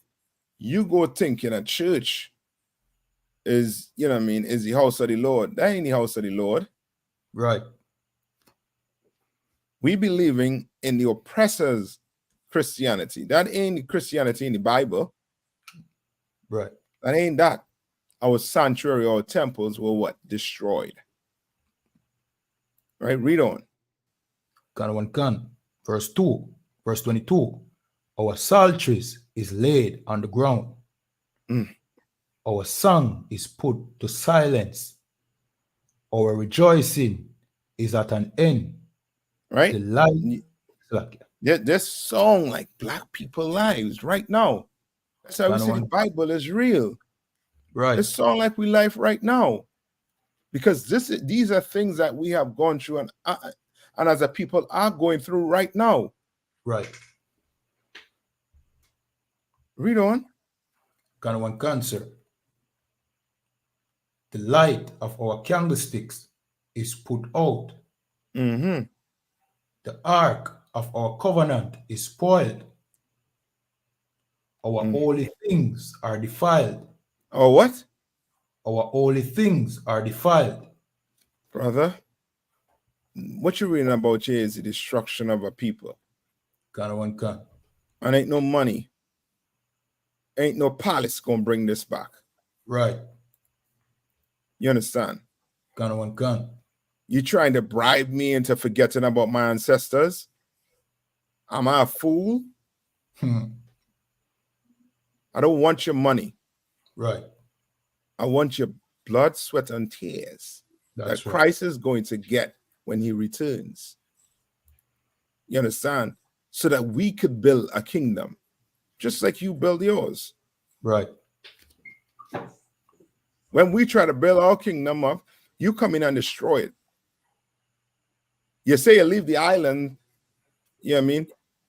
You go thinking a church is, is the house of the Lord. That ain't the house of the Lord. Right. We believing in the oppressor's Christianity. That ain't the Christianity in the Bible. Right. That ain't that. Our sanctuary, our temples were what? Destroyed. Right? Read on. Gun. Verse 22. Our psalteries is laid on the ground. Our song is put to silence. Our rejoicing is at an end. Right? The light. This song like black people lives right now. That's how we say the Bible is real. Right. This song like we life right now. Because these are things that we have gone through and as a people are going through right now. Right. Read on. Cancer. The light of our candlesticks is put out. The ark of our covenant is spoiled. Our holy things are defiled. Our what? Our holy things are defiled. Brother, what you're reading about here is the destruction of a people. And ain't no money. Ain't no palace gonna bring this back. Right. You understand? Gun. You trying to bribe me into forgetting about my ancestors? Am I a fool? I don't want your money. Right. I want your blood, sweat, and tears that Christ is going to get when he returns. You understand? So that we could build a kingdom, just like you build yours. Right. When we try to build our kingdom up, you come in and destroy it. You say you leave the island, you know what I mean,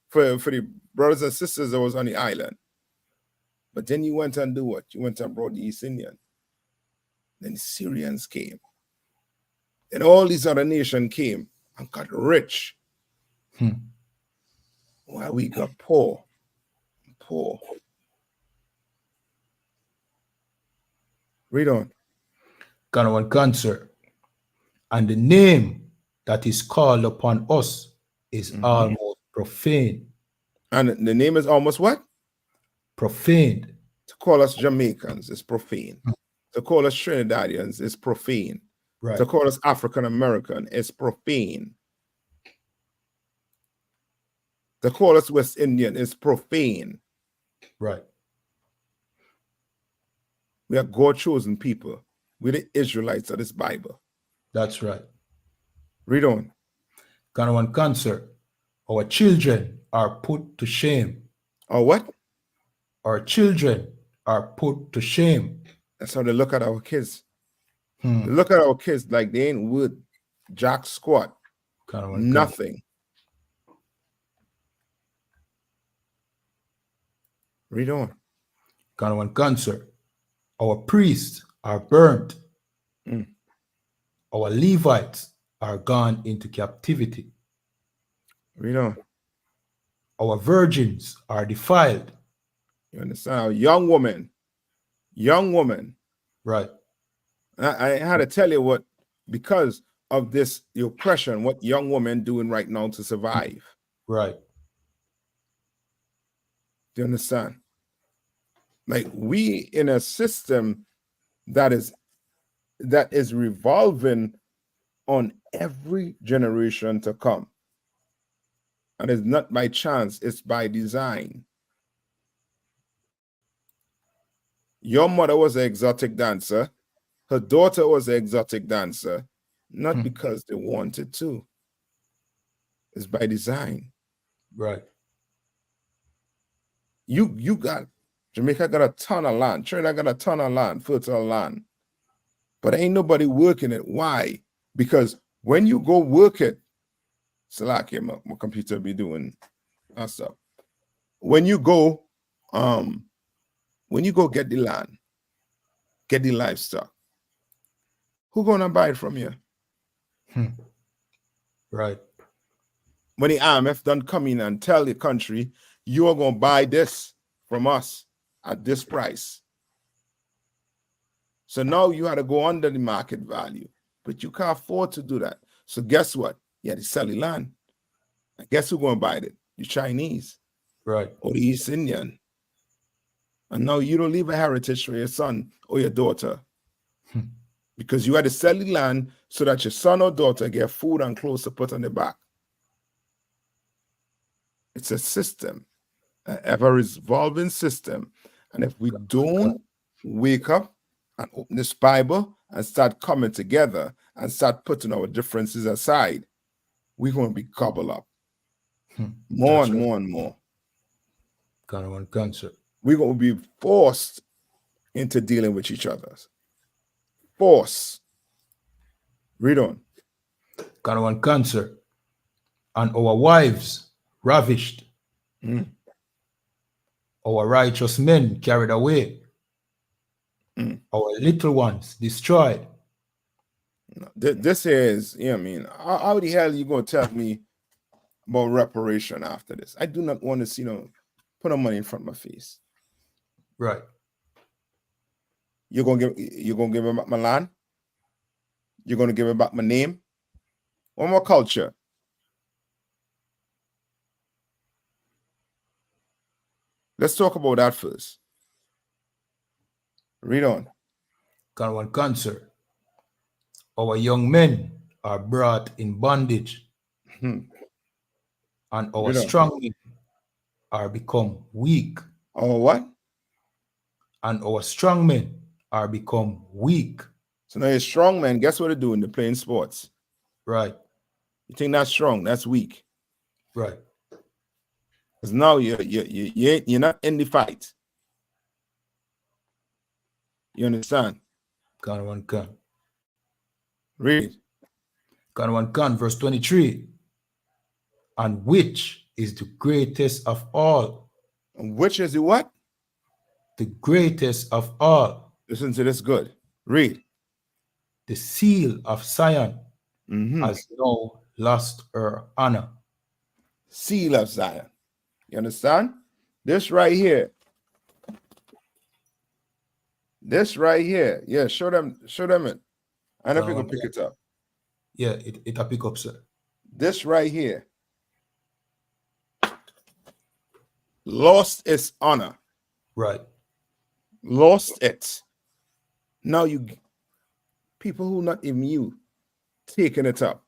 for the brothers and sisters that was on the island. But then you went and do what? You went and brought the East Indian. Then the Syrians came. And all these other nations came and got rich. While we got poor. Read on. Cancer. And the name that is called upon us is almost profane. And the name is almost what? Profaned. To call us Jamaicans is profane. To call us Trinidadians is profane. Right. To call us African American is profane. To call us West Indian is profane. Right. We are God-chosen people. We're the Israelites of this Bible. That's right. Read on. Cancer. Our children are put to shame. Our what? Our children are put to shame. That's how they look at our kids. They look at our kids like they ain't wood, jack squat, nothing. Read on. Cancer. Our priests are burnt. Our Levites are gone into captivity. Read on. Our virgins are defiled. You understand? Young woman. Right. I had to tell you what, because of this, the oppression, what young women doing right now to survive. Right. Do you understand? Like, we in a system that is revolving on every generation to come. And it's not by chance, it's by design. Your mother was an exotic dancer. Her daughter was an exotic dancer, not because they wanted to. It's by design. Right. You got, Jamaica got a ton of land. Trinidad got a ton of land, fertile land. But ain't nobody working it. Why? Because when you go work it, Salaki, my computer be doing that stuff. When you go get the land, get the livestock, who gonna buy it from you? Right. When the IMF done come in and tell the country, you are gonna buy this from us at this price. So now you had to go under the market value, but you can't afford to do that. So guess what? You had to sell the land. And guess who's gonna buy it? The Chinese. Right. Or the East Indian. And now you don't leave a heritage for your son or your daughter. Because you had to sell the land so that your son or daughter get food and clothes to put on their back. It's a system, an ever-evolving system. And if we don't wake up and open this Bible and start coming together and start putting our differences aside, we're going to be gobbled up. More and more. Kind of one cancer. We're going to be forced into dealing with each other. Force. Read on. Kind of one cancer. And our wives ravished. Our righteous men carried away. Our little ones destroyed. This is, you know what I mean? How the hell are you going to tell me about reparation after this? I do not want to see put no money in front of my face. Right. You're gonna give me back my land? You're gonna give me back my name? One more culture. Let's talk about that first. Read on. Kind of one cancer. Our young men are brought in bondage. And our strong men are become weak. Our what? And our strong men are become weak. So now your strong men, guess what they're doing? They're playing sports. Right. You think that's strong? That's weak. Right. Because now you're not in the fight. You understand? Kind of one can. Read. Kind of one can, verse 23. And which is the greatest of all? And which is the what? The greatest of all. Listen to this good. Read. The seal of Zion has now lost her honor. Seal of Zion. You understand? This right here. This right here. Yeah, show them it. I know if you can pick it up. Yeah, it'll pick up, sir. This right here. Lost its honor. Right. Lost it. Now you people who not even you taking it up.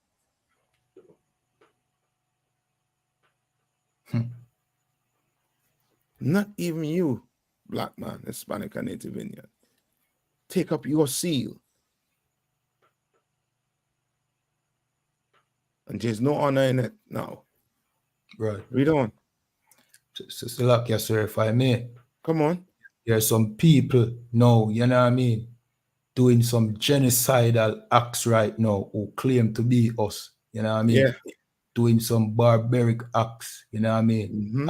Not even you, black man, Hispanic and Native Indian. Take up your seal. And there's no honor in it now. Right. Read on. Sister Lakia, sir, if I may. Come on. There are some people now, you know what I mean, doing some genocidal acts right now who claim to be us, you know what I mean? Yeah. Doing some barbaric acts, you know what I mean?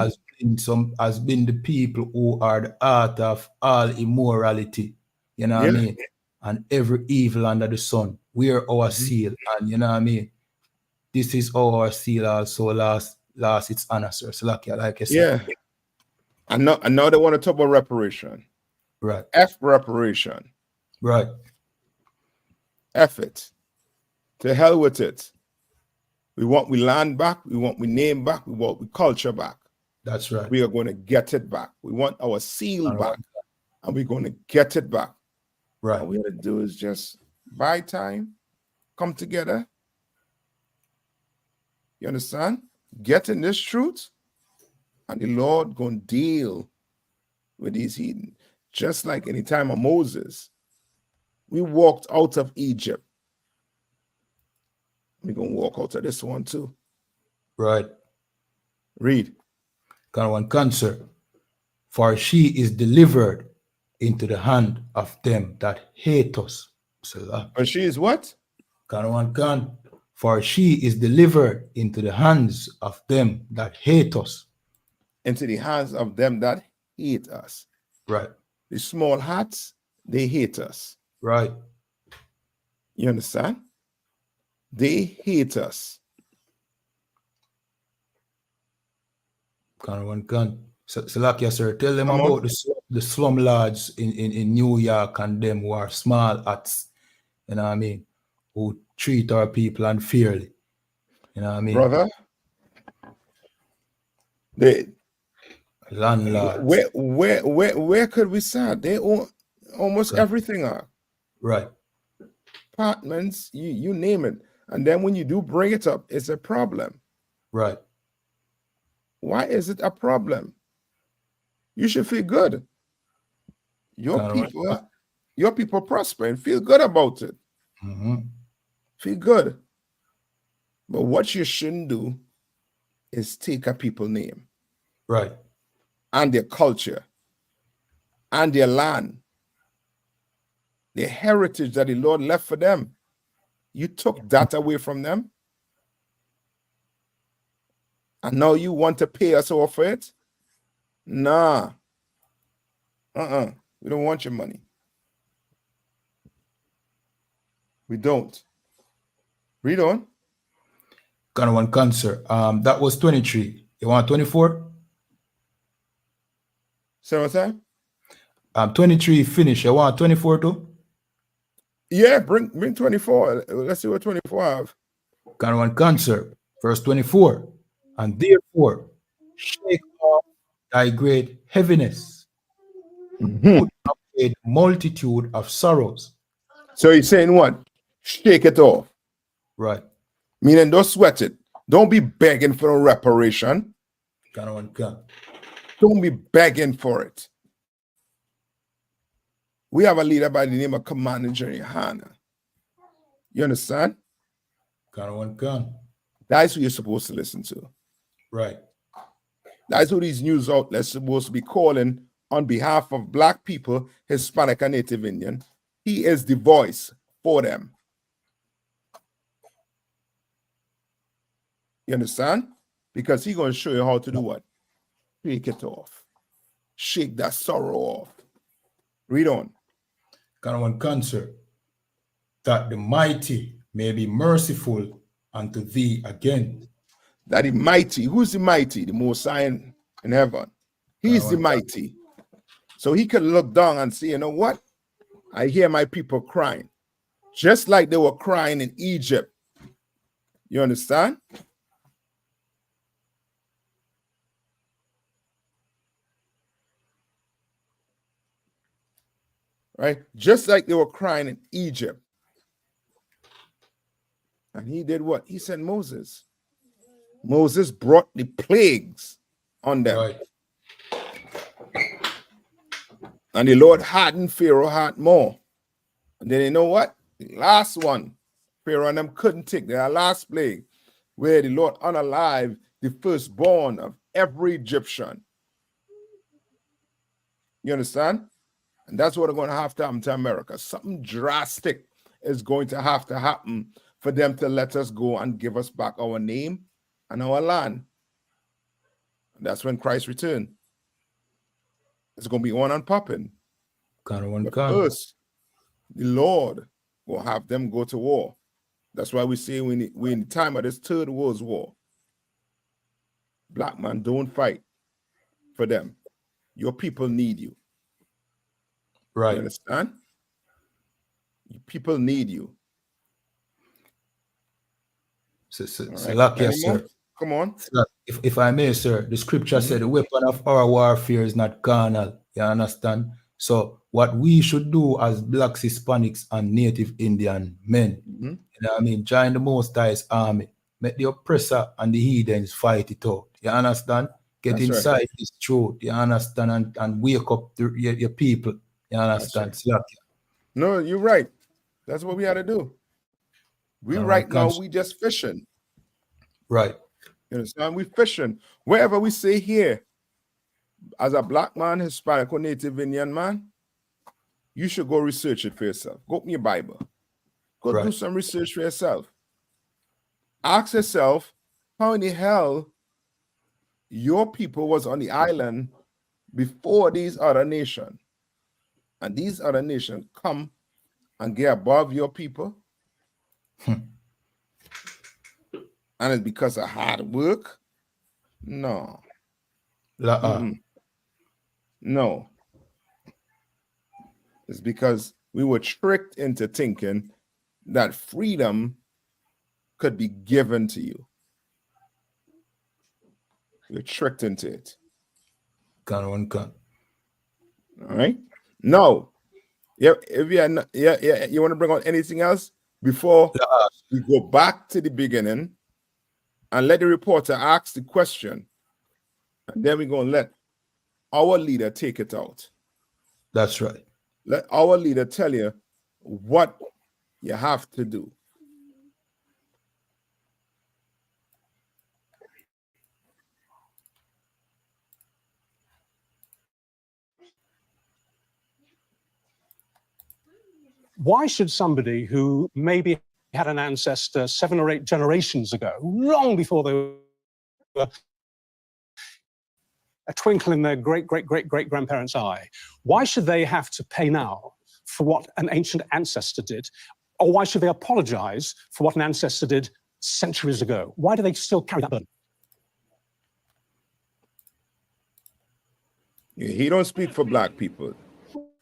Has been the people who are the author of all immorality, you know what I mean? And every evil under the sun wear our seal, and you know what I mean. This is our seal also last its honor, sir. So like I said. Yeah. And now they want to talk about reparation. Right. F reparation. Right. F it. To hell with it. We want we land back. We want we name back. We want we culture back. That's right. We are going to get it back. We want our seal back. And we're going to get it back. Right. All we have to do is just buy time, come together. You understand? Get in this truth, and the Lord going to deal with these heathen. Just like in the time of Moses, we walked out of Egypt. We're going to walk out of this one too. Right. Read. Kind of one cancer. For she is delivered into the hand of them that hate us. So And she is what? Kind of one can. For she is delivered into the hands of them that hate us. Into the hands of them that hate us. Right. The small hats, they hate us. Right. You understand? They hate us. Kind of one can. So like you, sir, tell them Come about on. the slum lords in New York and them who are small hats, you know what I mean, who treat our people unfairly. You know what I mean? Brother, they landlords. where could we start? They own almost everything up. Right. Apartments, you name it. And then when you do bring it up, it's a problem. Right. Why is it a problem? You should feel good. Your people prosper and feel good about it. Mm-hmm. Feel good. But what you shouldn't do is take a people's name. Right. And their culture. And their land. Their heritage that the Lord left for them. You took that away from them. And now you want to pay us over for it? Nah. We don't want your money. We don't. Read on. Kind of one cancer. That was 23. You want 24? Say what time? 23 finish. You want 24 too? Yeah, bring 24. Let's see what 24 have. Kind of one cancer. Verse 24. And therefore, shake off thy great heaviness. Put away the multitude of sorrows. So he's saying what? Shake it off. Right. Meaning don't sweat it. Don't be begging for a reparation. Kind of one can. Don't be begging for it. We have a leader by the name of Commander Jerry Hanna. You understand? Kind of one can. That's who you're supposed to listen to. Right. That's who these news outlets are supposed to be calling on behalf of Black people, Hispanic and Native Indian. He is the voice for them. You understand? Because he's going to show you how to do what? Shake it off. Shake that sorrow off. Read on. Kind of one cancer. That the mighty may be merciful unto thee again. That the mighty, who's the mighty? The Most High in heaven. He's the mighty. So he could look down and say, you know what? I hear my people crying. Just like they were crying in Egypt. You understand? Right? Just like they were crying in Egypt. And he did what? He sent Moses. Moses brought the plagues on them. Right. And the Lord hardened Pharaoh heart more. And then you know what? The last one, Pharaoh and them couldn't take their last plague, where the Lord unalive the firstborn of every Egyptian. You understand? And that's what are going to have to happen to America. Something drastic is going to have to happen for them to let us go and give us back our name and our land. And that's when Christ returns. It's going to be on and popping. Kind of one But can. first, the Lord will have them go to war. That's why we say we're in the time of this Third World War. Black man, don't fight for them. Your people need you. Right. You understand? People need you. Lucky, yes, sir. Come on. If I may, sir, the scripture said the weapon of our warfare is not carnal. You understand? So what we should do as blacks, Hispanics, and Native Indian men, you know what I mean, join the Most High's army, make the oppressor and the heathens fight it out. You understand? Get That's inside right. this truth. You understand? And wake up your people. You understand? Right. No, you're right. That's what we had to do. Right now, we just fishing. Right. You understand? We fishing. Wherever we say here, as a black man, Hispanic or Native Indian man, you should go research it for yourself. Go open your Bible. Go do some research for yourself. Ask yourself, how in the hell your people was on the island before these other nations? And these other nations come and get above your people? And it's because of hard work? No. No. It's because we were tricked into thinking that freedom could be given to you. We're tricked into it. All right. No. If you want to bring on anything else before we go back to the beginning and let the reporter ask the question, and then we're going to let our leader take it out. That's right. Let our leader tell you what you have to do. Why should somebody who maybe had an ancestor 7 or 8 generations ago, long before they were a twinkle in their great-great-great-great-grandparents' eye, why should they have to pay now for what an ancient ancestor did? Or why should they apologize for what an ancestor did centuries ago? Why do they still carry that burden? He don't speak for black people.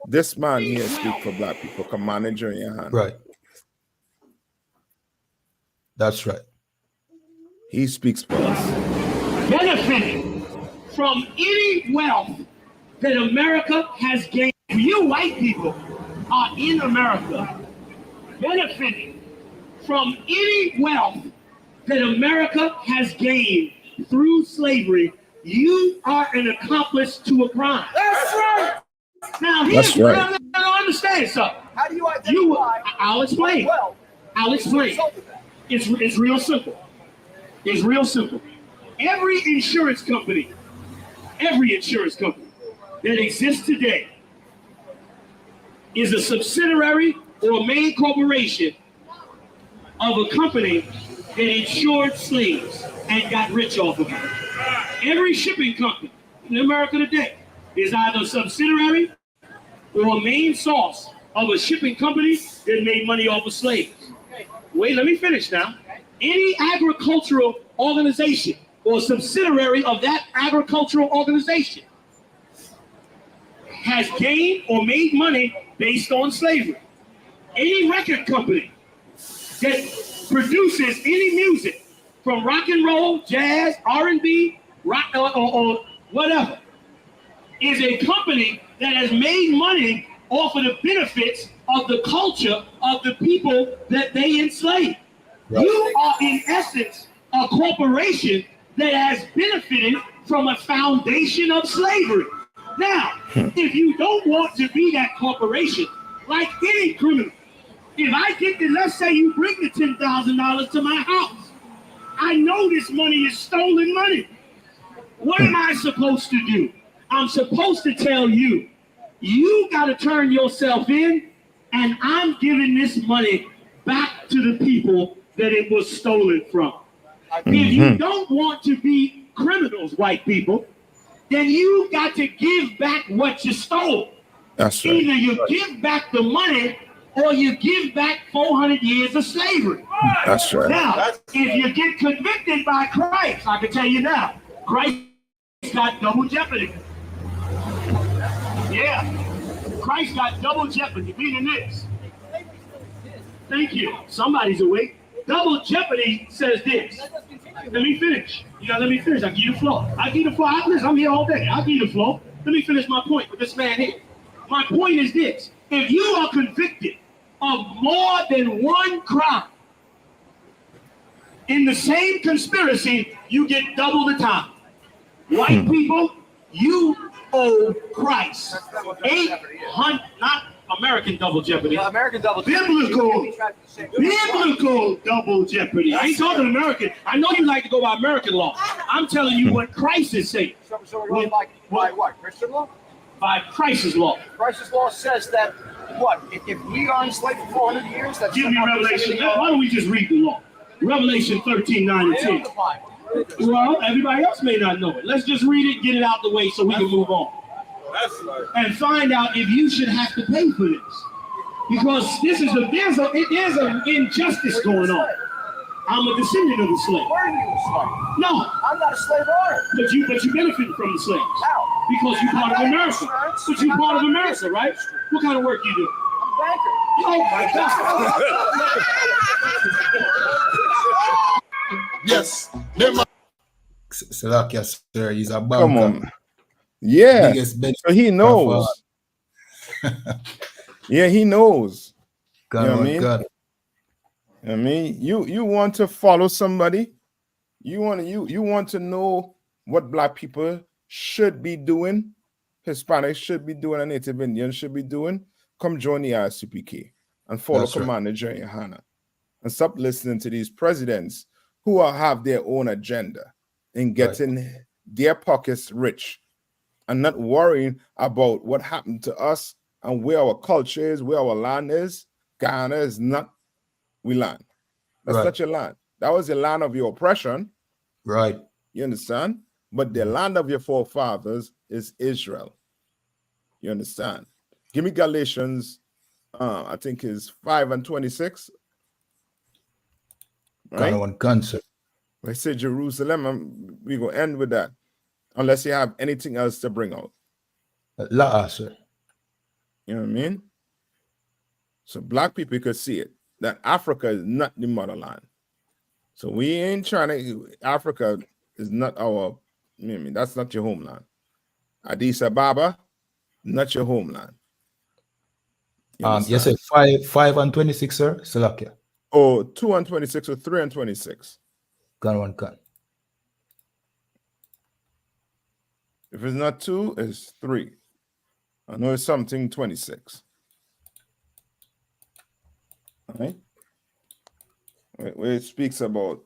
This man here speaks for black people. Come manager in your hand. Right. That's right. He speaks for us. Benefiting from any wealth that America has gained. You white people are in America benefiting from any wealth that America has gained through slavery. You are an accomplice to a crime. That's right. Now, here's what I don't understand something. How do you identify? I'll explain. I'll explain. It's real simple. It's real simple. Every insurance company that exists today is a subsidiary or a main corporation of a company that insured slaves and got rich off of it. Every shipping company in America today is either a subsidiary or a main source of a shipping company that made money off of slaves. Wait, let me finish now. Any agricultural organization or subsidiary of that agricultural organization has gained or made money based on slavery. Any record company that produces any music from rock and roll, jazz, R&B, rock or whatever is a company that has made money off of the benefits of the culture of the people that they enslave. Right. You are in essence a corporation that has benefited from a foundation of slavery. Now, if you don't want to be that corporation, like any criminal, if I get the, let's say you bring the $10,000 to my house, I know this money is stolen money. What am I supposed to do? I'm supposed to tell you, you got to turn yourself in, and I'm giving this money back to the people that it was stolen from. If you don't want to be criminals, white people, then you got to give back what you stole. That's right. Either you give back the money or you give back 400 years of slavery. That's right. Now, if you get convicted by Christ, I can tell you now, Christ got double jeopardy. Yeah, Christ got double jeopardy, meaning this. Thank you. Somebody's awake. Double jeopardy says this. Let me finish. You gotta let me finish. I'll give you the floor. Listen, I'm here all day. I'll give you the floor. Let me finish my point with this man here. My point is this. If you are convicted of more than one crime in the same conspiracy, you get double the time. White people, you owe Christ 800, not American double jeopardy. American double jeopardy. Biblical double jeopardy. I ain't talking American. I know you like to go by American law. I'm telling you what Christ is saying. So we're going by what? Christian law? By Christ's law. Christ's law says that what? If we are enslaved for 400 years, that's Give me Revelation. Why don't we just read the law? Revelation 13, 9, and 10. Well, everybody else may not know it. Let's just read it, get it out the way so we can move on. And find out if you should have to pay for this. Because there's an injustice going on. I'm a descendant of the slave. Where are you a slave? No. I'm not a slave owner. But you benefit from the slaves. How? Because you're part of America. But you're part of America, right? What kind of work you do? I'm a banker. Oh my God. Yes. Salakia, sir, he's a banker. Come on. Yeah. So he knows. Yeah, he knows. God, you know what I mean? God. I mean, you want to follow somebody, you want to know what black people should be doing, Hispanics should be doing, and Native Indians should be doing. Come join the ICPK and follow That's right. Commander Jerry Hanna, and stop listening to these presidents who have their own agenda in getting their pockets rich, and not worrying about what happened to us and where our culture is, where our land is. Ghana is not we land. That's not your land. That was the land of your oppression. Right. You understand? But the land of your forefathers is Israel. You understand? Give me Galatians, I think is 5 and 26. Right? One concert. I say Jerusalem, we're going to end with that. Unless you have anything else to bring out. La, sir. You know what I mean? So black people could see it, that Africa is not the motherland. So we ain't trying to, Africa is not our, I mean, that's not your homeland. Addis Ababa, not your homeland. Yes, sir. 5 and 26, sir. Salakia. Oh, 2 and 26 or 3 and 26. Gun one gun. If it's not 2, it's 3. I know it's something 26. All right. Where it speaks about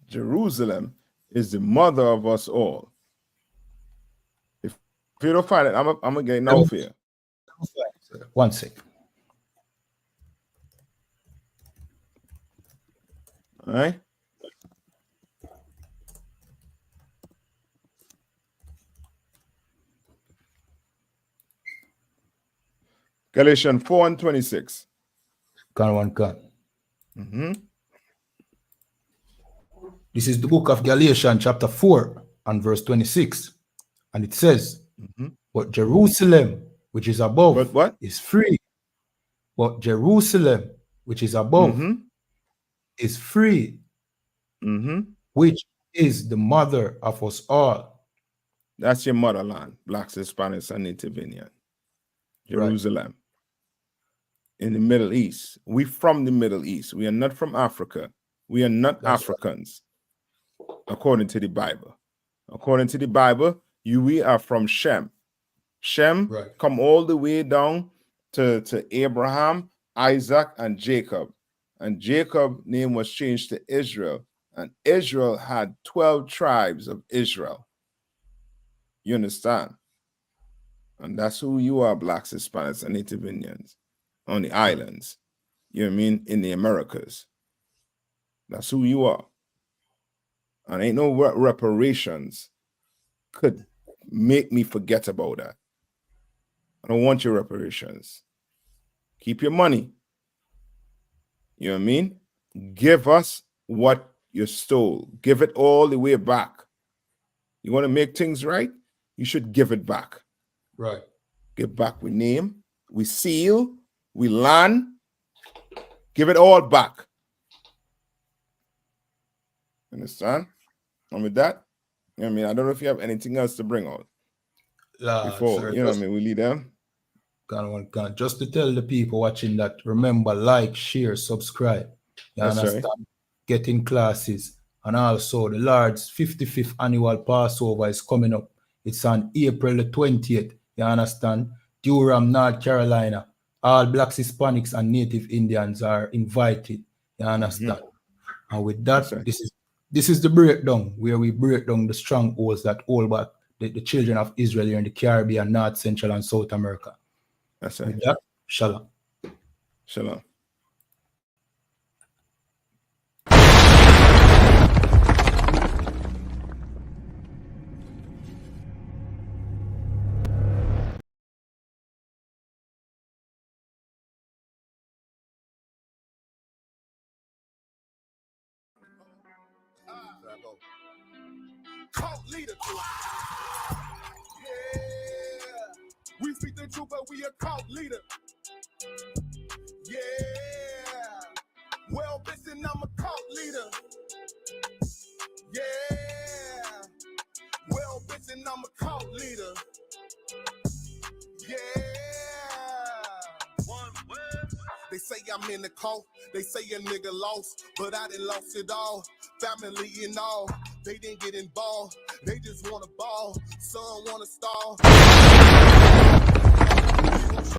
Jerusalem is the mother of us all. If you don't find it, I'm gonna get no fear. 1 sec. All right. Galatians 4 and 26. Gun one gun. Mm-hmm. This is the book of Galatians, chapter 4 and verse 26. And it says, but Jerusalem, which is above, is free. But Jerusalem, which is above, is free, which is the mother of us all. That's your motherland, blacks, Hispanics, and Native Indian. Jerusalem. In the Middle East. We from the Middle East. We are not from Africa. We are not Africans, according to the Bible. According to the Bible, we are from Shem. Shem come all the way down to Abraham, Isaac, and Jacob. And Jacob's name was changed to Israel. And Israel had 12 tribes of Israel. You understand? And that's who you are, blacks, Hispanics, and Native Indians on the islands. You know what I mean? In the Americas. That's who you are. And ain't no reparations could make me forget about that. I don't want your reparations. Keep your money. You know what I mean? Give us what you stole. Give it all the way back. You want to make things right? You should give it back. Right. Give back. We name, we seal, we land. Give it all back. Understand? And with that, you know what I mean? I don't know if you have anything else to bring out before, Sir, you know what I mean? We lead them. Just to tell the people watching that, remember, like, share, subscribe. You That's understand? right. Getting classes. And also, the Lord's 55th annual Passover is coming up. It's on April the 20th. You understand? Durham, North Carolina. All Blacks, Hispanics, and Native Indians are invited. You understand? And with that, right. this is the breakdown, where we break down the strongholds that hold back the children of Israel here in the Caribbean, North, Central, and South America. That's right. With that, shalom. Shalom. Cult leader. Yeah. We speak the truth, but we a cult leader. Yeah. Well, listen, I'm a cult leader. Yeah. Well, listen, I'm a cult leader. Yeah. They say I'm in the cult. They say a nigga lost, but I done lost it all. Family and all, they didn't get involved. They just want a ball. Son want a star.